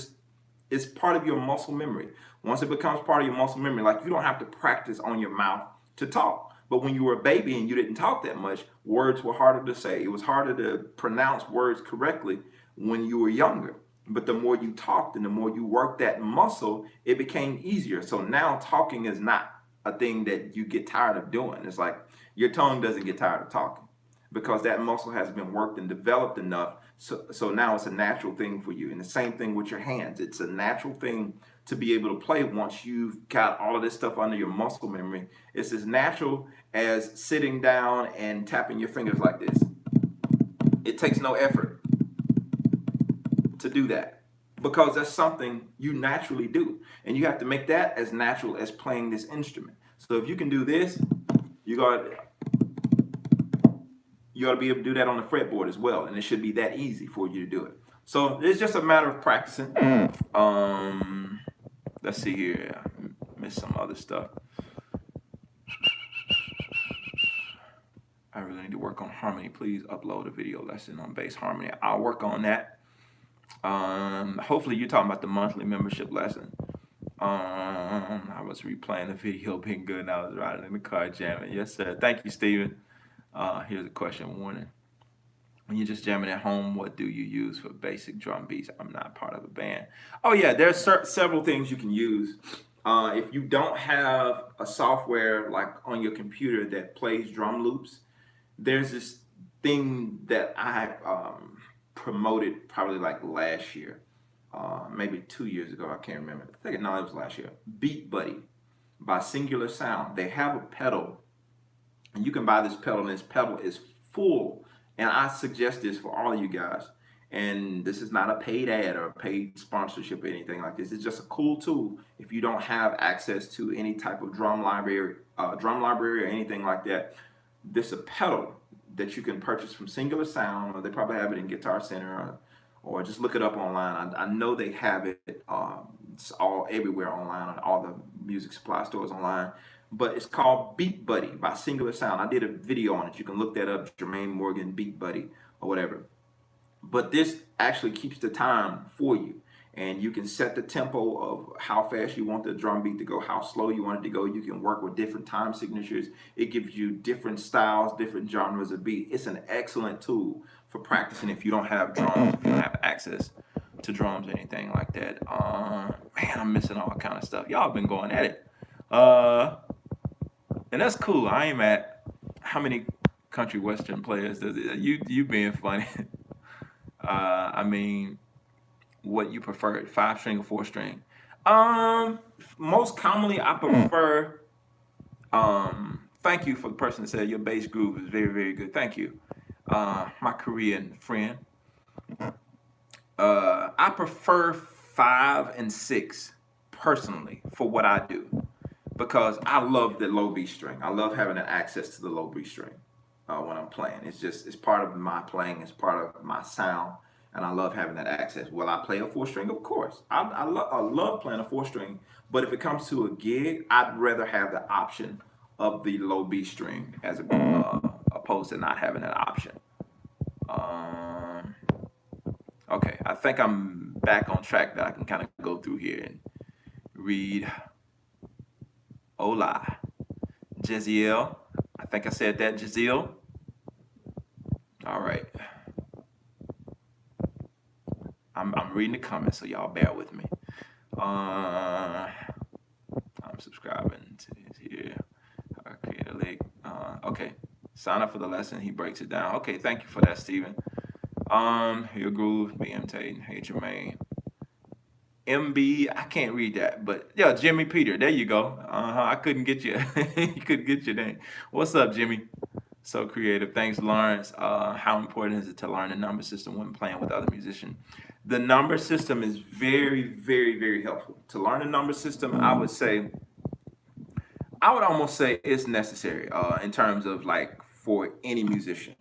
It's part of your muscle memory. Once it becomes part of your muscle memory, like, you don't have to practice on your mouth to talk. But when you were a baby and you didn't talk that much, words were harder to say. It was harder to pronounce words correctly when you were younger. But the more you talked and the more you worked that muscle, it became easier. So now talking is not a thing that you get tired of doing. It's like your tongue doesn't get tired of talking, because that muscle has been worked and developed enough. So now it's a natural thing for you. And the same thing with your hands. It's a natural thing to be able to play once you've got all of this stuff under your muscle memory. It's as natural as sitting down and tapping your fingers like this. It takes no effort to do that, because that's something you naturally do. And you have to make that as natural as playing this instrument. So if you can do this, you got to be able to do that on the fretboard as well. And it should be that easy for you to do it. So it's just a matter of practicing. Let's see here. I missed some other stuff. I really need to work on harmony. Please upload a video lesson on bass harmony. I'll work on that. Hopefully you're talking about the monthly membership lesson. I was replaying the video being good and I was riding in the car jamming. Yes, sir. Thank you, Steven. Here's a question warning. When you're just jamming at home, what do you use for basic drum beats? I'm not part of a band. Oh yeah, there's several things you can use. If you don't have a software like on your computer that plays drum loops, there's this thing that I promoted probably like last year, maybe 2 years ago. I can't remember. I think no, it was last year. Beat Buddy by Singular Sound. They have a pedal, and you can buy this pedal, and this pedal is full. And I suggest this for all of you guys. And this is not a paid ad or a paid sponsorship or anything like this. It's just a cool tool if you don't have access to any type of drum library or anything like that. This is a pedal that you can purchase from Singular Sound, or they probably have it in Guitar Center, or just look it up online. I know they have it. It's all everywhere online, on all the music supply stores online. But it's called Beat Buddy by Singular Sound. I did a video on it. You can look that up, Jermaine Morgan Beat Buddy or whatever. But this actually keeps the time for you. And you can set the tempo of how fast you want the drum beat to go, how slow you want it to go. You can work with different time signatures. It gives you different styles, different genres of beat. It's an excellent tool for practicing if you don't have drums, if you don't have access to drums or anything like that. Man, I'm missing all kind of stuff. Y'all been going at it. And that's cool. I ain't at how many country western players does it? You being funny. I mean, what you prefer, 5-string or 4-string? Most commonly I prefer. Thank you for the person that said your bass groove is very, very good. Thank you, my Korean friend. I prefer 5 and 6 personally for what I do, because I love the low B string. I love having access to the low B string when I'm playing. It's part of my playing. It's part of my sound, and I love having that access. Will I play a 4-string? Of course. I love playing a 4-string, but if it comes to a gig, I'd rather have the option of the low B string as opposed to not having that option. Okay, I think I'm back on track that I can kind of go through here and read. Hola, Jeziel. I think I said that, Jeziel. All right. I'm reading the comments, so y'all bear with me. I'm subscribing to this here. I create a link. Okay. Sign up for the lesson. He breaks it down. Okay, thank you for that, Steven. Your groove, BM Tatum. Hey, Jermaine. MB, I can't read that, but yeah, Jimmy Peter, there you go. I couldn't get you. You couldn't get your name. What's up, Jimmy? So creative. Thanks, Lawrence. How important is it to learn the number system when playing with other musicians? The number system is very, very, very helpful. To learn the number system, I would almost say it's necessary in terms of like for any musician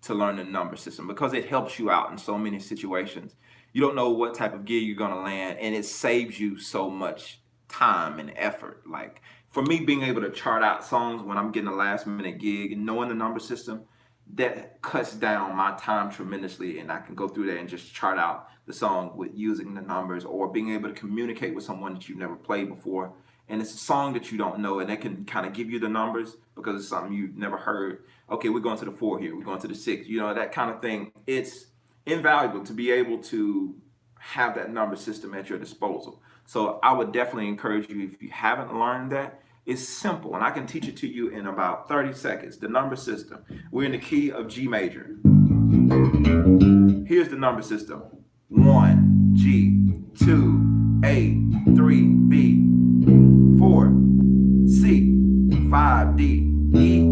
to learn the number system, because it helps you out in so many situations. You don't know what type of gig you're gonna land, and it saves you so much time and effort. Like for me, being able to chart out songs when I'm getting a last minute gig and knowing the number system, that cuts down my time tremendously, and I can go through there and just chart out the song with using the numbers, or being able to communicate with someone that you've never played before. And it's a song that you don't know, and they can kind of give you the numbers because it's something you've never heard. Okay, we're going to the 4 here, we're going to the 6, that kind of thing. It's invaluable to be able to have that number system at your disposal. So I would definitely encourage you, if you haven't learned that, it's simple, and I can teach it to you in about 30 seconds. The number system. We're in the key of G major. Here's the number system. 1, G, 2, A, 3, B, 4, C, 5, D, E,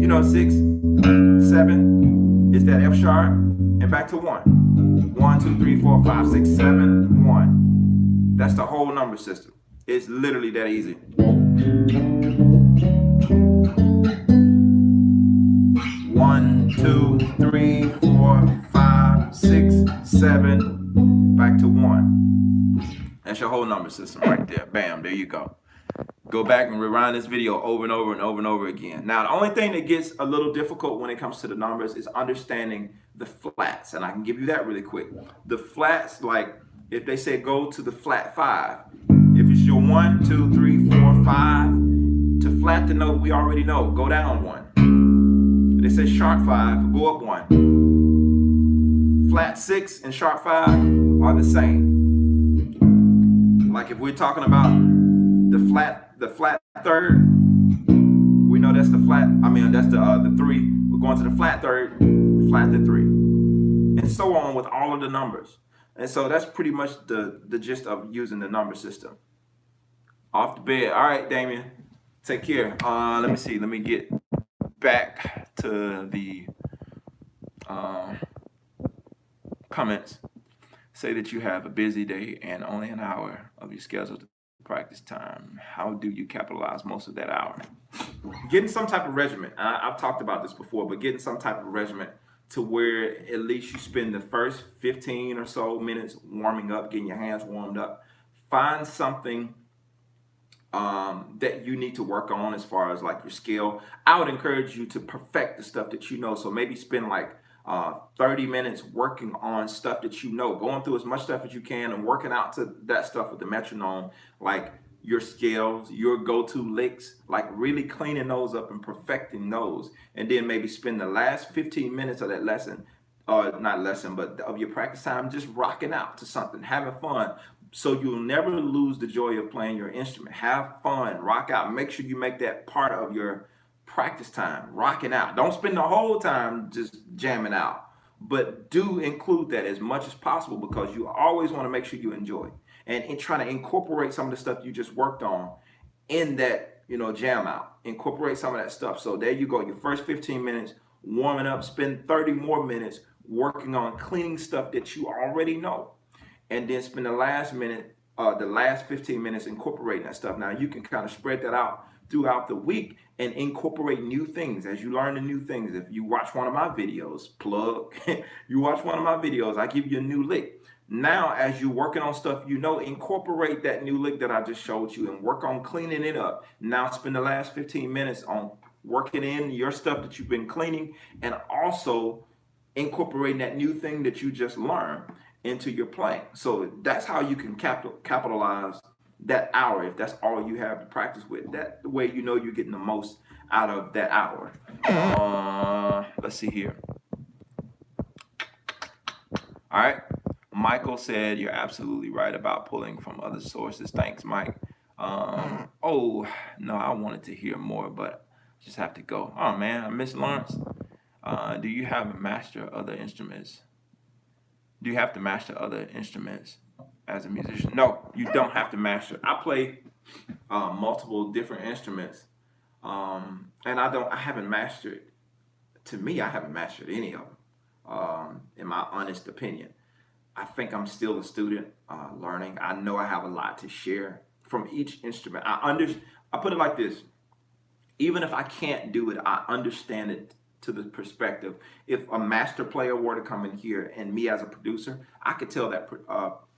6, 7, is that F sharp, and back to 1. 1, 2, 3, 4, 5, 6, 7, 1. That's the whole number system. It's literally that easy. 1, 2, 3, 4, 5, 6, 7, back to 1. That's your whole number system right there. Bam, there you go. Go back and rewind this video over and over and over and over again. Now, the only thing that gets a little difficult when it comes to the numbers is understanding the flats, and I can give you that really quick. The flats, like if they say go to the flat 5, if it's your 1, 2, 3, 4, 5. To flat the note, we already know. Go down 1. They say sharp 5, go up 1. Flat 6 and sharp 5 are the same. Like if we're talking about the flat third, we know that's the flat. That's the 3. We're going to the flat third, flat the 3, and so on with all of the numbers. And so that's pretty much the gist of using the number system. Off the bed. All right, Damien. Take care. Let me see. Let me get back to the comments. Say that you have a busy day and only an hour of your scheduled practice time. How do you capitalize most of that hour? Getting some type of regimen. I've talked about this before, but getting some type of regimen to where at least you spend the first 15 or so minutes warming up, getting your hands warmed up. Find something that you need to work on as far as like your skill. I would encourage you to perfect the stuff that you know. So maybe spend like 30 minutes working on stuff that you know, going through as much stuff as you can and working out to that stuff with the metronome, like your scales, your go-to licks, like really cleaning those up and perfecting those. And then maybe spend the last 15 minutes of that lesson, or not lesson, but of your practice time, just rocking out to something, having fun. So you'll never lose the joy of playing your instrument. Have fun, rock out. Make sure you make that part of your practice time, rocking out. Don't spend the whole time just jamming out, but do include that as much as possible, because you always want to make sure you enjoy and try to incorporate some of the stuff you just worked on in that, jam out. Incorporate some of that stuff. So there you go. Your first 15 minutes warming up, spend 30 more minutes working on cleaning stuff that you already know. And then spend the last 15 minutes incorporating that stuff. Now you can kind of spread that out throughout the week and incorporate new things as you learn the new things. If you watch one of my videos, you watch one of my videos, I give you a new lick. Now, as you're working on stuff, incorporate that new lick that I just showed you and work on cleaning it up. Now spend the last 15 minutes on working in your stuff that you've been cleaning and also incorporating that new thing that you just learned into your playing. So that's how you can capitalize that hour, if that's all you have to practice with. That the way you're getting the most out of that hour. Let's see here. All right. Michael said you're absolutely right about pulling from other sources. Thanks, Mike. Oh, no, I wanted to hear more, but just have to go. Oh, man, I miss Lawrence. Do you have to master other instruments? Do you have to master other instruments as a musician? No, you don't have to master. I play multiple different instruments, and I haven't mastered. To me, I haven't mastered any of them. In my honest opinion, I think I'm still a student learning. I know I have a lot to share from each instrument. I put it like this: even if I can't do it, I understand it to the perspective. If a master player were to come in here and me as a producer, I could tell that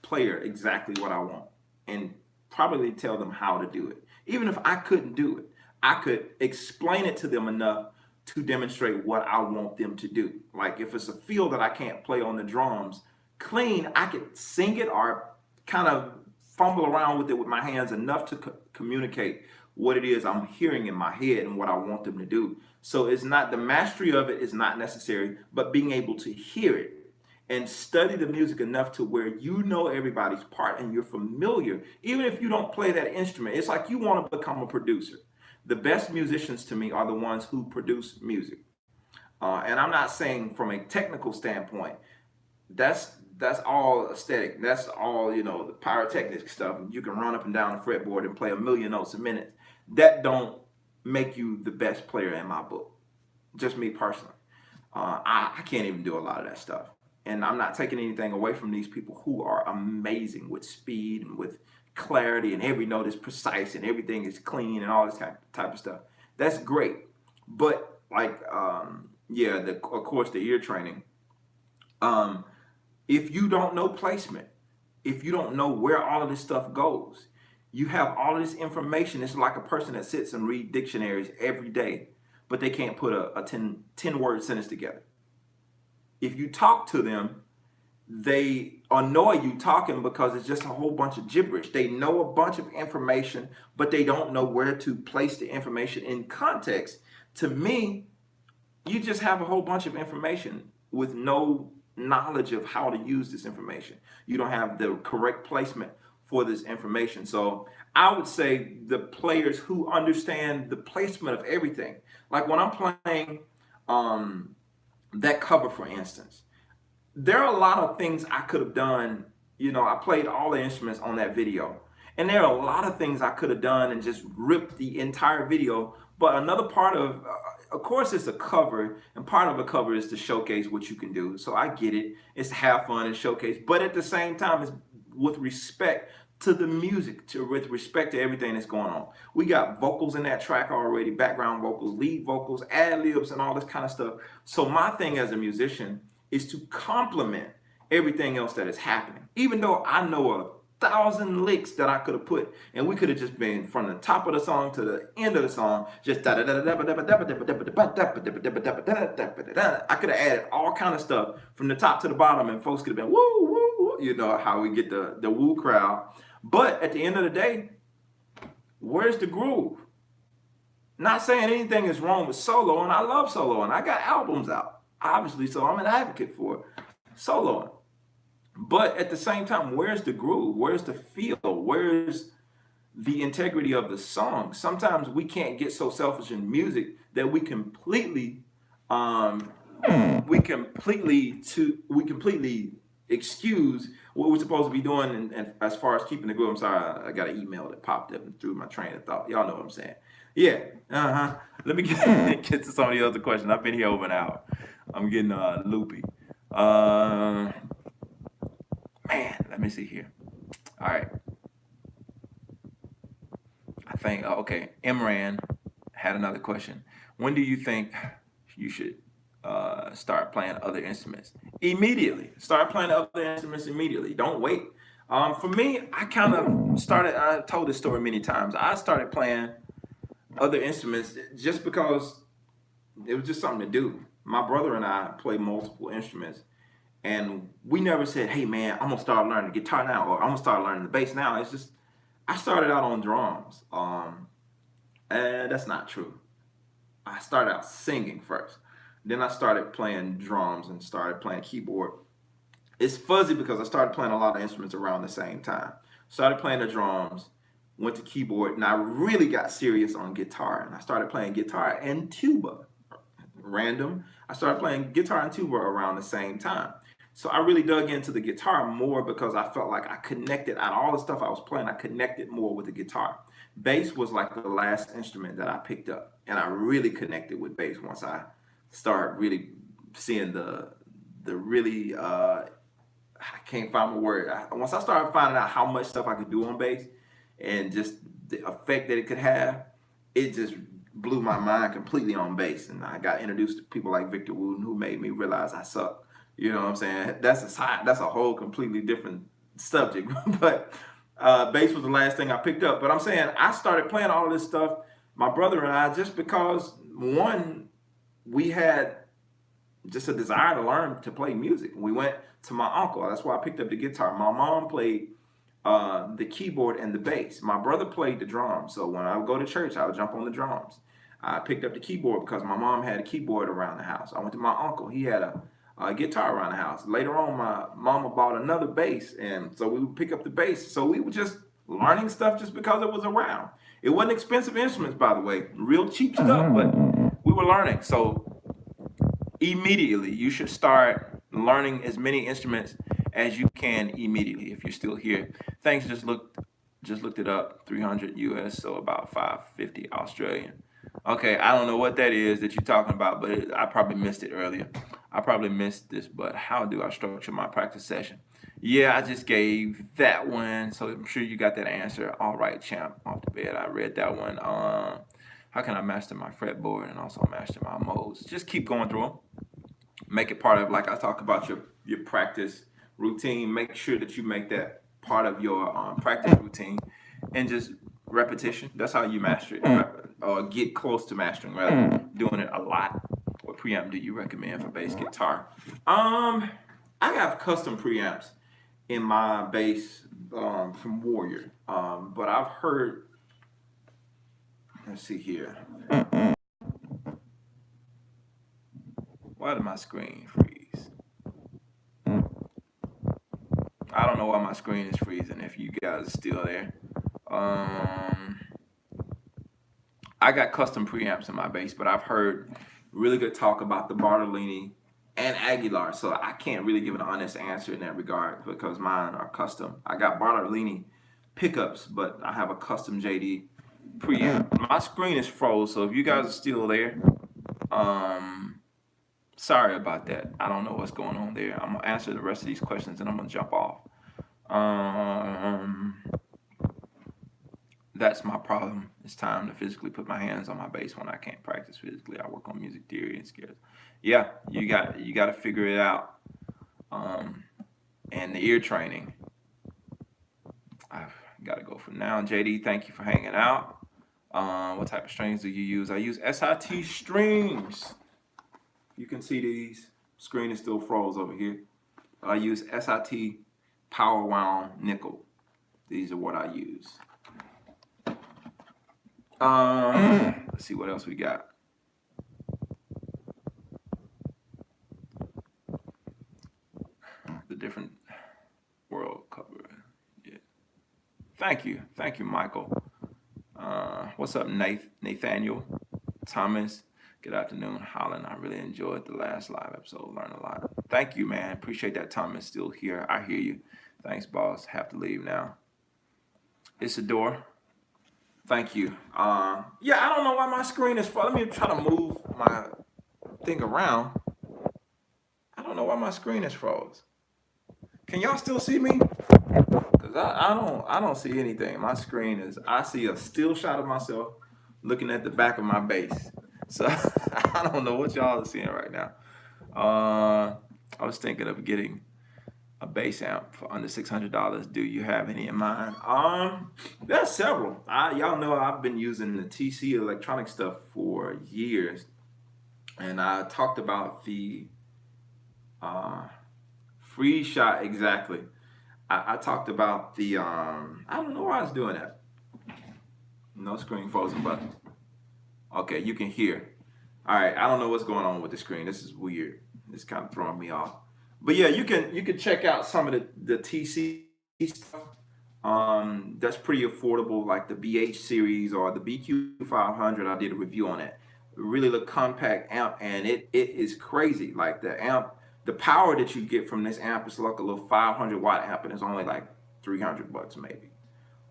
player exactly what I want and probably tell them how to do it. Even if I couldn't do it, I could explain it to them enough to demonstrate what I want them to do. Like if it's a feel that I can't play on the drums clean, I could sing it or kind of fumble around with it with my hands enough to communicate what it is I'm hearing in my head and what I want them to do. So it's not, the mastery of it is not necessary, but being able to hear it and study the music enough to where you know everybody's part and you're familiar. Even if you don't play that instrument, it's like you want to become a producer. The best musicians to me are the ones who produce music. And I'm not saying from a technical standpoint, that's all aesthetic. That's all, the pyrotechnic stuff. You can run up and down the fretboard and play a million notes a minute. That don't make you the best player in my book. Just me personally. I can't even do a lot of that stuff. And I'm not taking anything away from these people who are amazing with speed and with clarity, and every note is precise and everything is clean and all this type of stuff. That's great. But like, of course, the ear training. If you don't know placement, if you don't know where all of this stuff goes, you have all of this information. It's like a person that sits and reads dictionaries every day, but they can't put a 10 word sentence together. If you talk to them, they annoy you talking because it's just a whole bunch of gibberish. They know a bunch of information, but they don't know where to place the information in context. To me, you just have a whole bunch of information with no knowledge of how to use this information. You don't have the correct placement for this information. So I would say the players who understand the placement of everything, like when I'm playing that cover, for instance, there are a lot of things I could have done. You know, I played all the instruments on that video, and there are a lot of things I could have done and just ripped the entire video. But another part of course, it's a cover, and part of a cover is to showcase what you can do. So I get it. It's to have fun and showcase, but at the same time, it's with respect to the music, with respect to everything that's going on. We got vocals in that track already, background vocals, lead vocals, ad libs, and all this kind of stuff. So my thing as a musician is to complement everything else that is happening. Even though I know 1,000 licks that I could have put, and we could have just been from the top of the song to the end of the song, just I could have added all kind of stuff from the top to the bottom, and folks could have been woo, woo, woo. You know how we get the woo crowd. But at the end of the day, where's the groove? Not saying anything is wrong with solo, and I love solo, and I got albums out, obviously, so I'm an advocate for soloing. But at the same time, where's the groove? Where's the feel? Where's the integrity of the song? Sometimes we can't get so selfish in music that we completely excuse what we're supposed to be doing, and as far as keeping the groove. I'm sorry, I got an email that popped up and threw my train of thought. Y'all know what I'm saying. Yeah. Let me get to some of the other questions. I've been here over an hour. I'm getting loopy. Man, let me see here. All right. I think, okay, Imran had another question. When do you think you should start playing other instruments? Immediately. Start playing other instruments immediately. Don't wait. For me, I kind of started, I've told this story many times. I started playing other instruments just because it was just something to do. My brother and I play multiple instruments, and we never said, hey man, I'm gonna start learning the guitar now, or I'm gonna start learning the bass now. It's just, I started out on drums. And that's not true. I started out singing first. Then I started playing drums and started playing keyboard. It's fuzzy because I started playing a lot of instruments around the same time. Started playing the drums, went to keyboard, and I really got serious on guitar. And I started playing guitar and tuba. Random. I started playing guitar and tuba around the same time. So I really dug into the guitar more because I felt like I connected, out of all the stuff I was playing, I connected more with the guitar. Bass was like the last instrument that I picked up, and I really connected with bass once I started really seeing the really, I can't find my word. Once I started finding out how much stuff I could do on bass and just the effect that it could have, it just blew my mind completely on bass. And I got introduced to people like Victor Wooten, who made me realize I suck. You know what I'm saying? That's a whole completely different subject. But bass was the last thing I picked up. But I'm saying I started playing all this stuff, my brother and I, just because, one, we had just a desire to learn to play music. We went to my uncle. That's why I picked up the guitar. My mom played the keyboard and the bass. My brother played the drums. So when I would go to church, I would jump on the drums. I picked up the keyboard because my mom had a keyboard around the house. I went to my uncle. He had a guitar around the house. Later on, my mama bought another bass, and so we would pick up the bass. So we were just learning stuff just because it was around. It wasn't expensive instruments, by the way, real cheap stuff, but we were learning. So immediately, you should start learning as many instruments as you can immediately. If you're still here, thanks. Just looked it up. 300 US, so about 550 Australian. Okay, I don't know what that is that you're talking about, but I probably missed it earlier. I probably missed this, but how do I structure my practice session? Yeah, I just gave that one, so I'm sure you got that answer. All right, champ, off the bed. I read that one. How can I master my fretboard and also master my modes? Just keep going through them. Make it part of, like I talk about, your practice routine. Make sure that you make that part of your practice routine, and just repetition. That's how you master it, or get close to mastering, rather than doing it a lot. What preamp do you recommend for bass guitar? I have custom preamps in my bass from Warrior, but I've heard. Let's see here. Why did my screen freeze? I don't know why my screen is freezing. If you guys are still there, I got custom preamps in my bass, but I've heard really good talk about the Bartolini and Aguilar, so I can't really give an honest answer in that regard because mine are custom. I got Bartolini pickups, but I have a custom JD preamp. My screen is froze, so if you guys are still there, sorry about that. I don't know what's going on there. I'm gonna answer the rest of these questions and I'm gonna jump off. That's my problem. It's time to physically put my hands on my bass when I can't practice physically. I work on music theory and skills. Yeah, you got to figure it out. And the ear training. I've got to go for now. JD, thank you for hanging out. What type of strings do you use? I use SIT strings. You can see these. Screen is still froze over here. I use SIT power wound nickel. These are what I use. Let's see what else we got. The different world cover. Yeah. Thank you, Michael. What's up, Nathaniel, Thomas? Good afternoon, Holland. I really enjoyed the last live episode. Learned a lot. Thank you, man. Appreciate that. Thomas still here. I hear you. Thanks, boss. Have to leave now. Isidore. Thank you. Yeah, I don't know why my screen is frozen. Let me try to move my thing around. I don't know why my screen is froze. Can y'all still see me? Cause I don't see anything. My screen is. I see a still shot of myself looking at the back of my bass. So I don't know what y'all are seeing right now. I was thinking of getting a bass amp for under $600. Do you have any in mind? There's several. Y'all know I've been using the TC electronic stuff for years, and I talked about the free shot exactly. I talked about the I don't know why I was doing that. No screen frozen button. Okay, you can hear. All right, I don't know what's going on with the screen. This is weird. It's kind of throwing me off. But yeah, you can check out some of the TC stuff. That's pretty affordable, like the BH series or the BQ500. I did a review on it. Really look compact amp, and it is crazy. Like the amp, the power that you get from this amp is like a little 500 watt amp, and it's only like $300 maybe.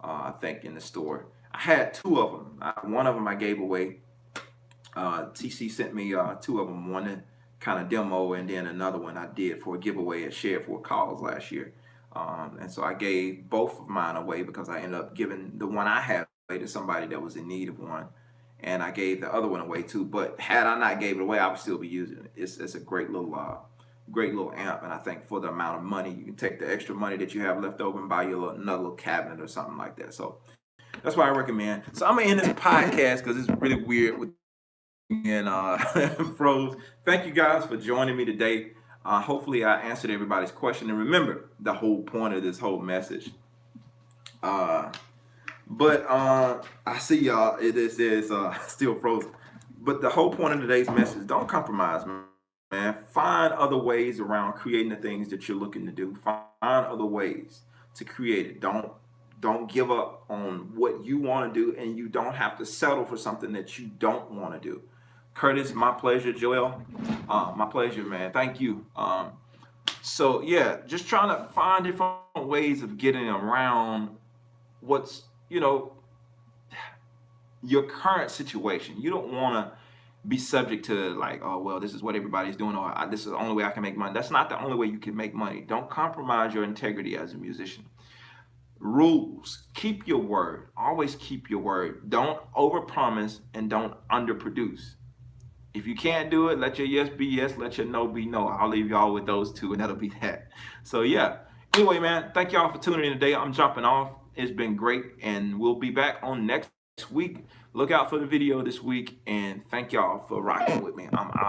I think in the store. I had two of them. One of them I gave away. TC sent me two of them. One kind of demo, and then another one I did for a giveaway at Shared for a Cause last year. And so I gave both of mine away because I ended up giving the one I had away to somebody that was in need of one, and I gave the other one away too. But had I not gave it away, I would still be using it. It's a great little amp, and I think for the amount of money, you can take the extra money that you have left over and buy you another little cabinet or something like that. So that's why I recommend. So I'm gonna end this podcast because it's really weird with and froze. Thank you guys for joining me today. Hopefully I answered everybody's question, and remember the whole point of this whole message. I see y'all. It is still frozen. But the whole point of today's message: don't compromise, man. Find other ways around creating the things that you're looking to do. Find other ways to create it. Don't give up on what you want to do, and you don't have to settle for something that you don't want to do. Curtis, my pleasure. Joel, my pleasure, man. Thank you. So yeah, just trying to find different ways of getting around what's, your current situation. You don't want to be subject to like, oh, well, this is what everybody's doing, or this is the only way I can make money. That's not the only way you can make money. Don't compromise your integrity as a musician. Rules. Keep your word. Always keep your word. Don't overpromise and don't underproduce. If you can't do it, let your yes be yes, let your no be no. I'll leave y'all with those two, and that'll be that. So yeah. Anyway, man, thank y'all for tuning in today. I'm jumping off. It's been great, and we'll be back on next week. Look out for the video this week, and thank y'all for rocking with me. I'm out.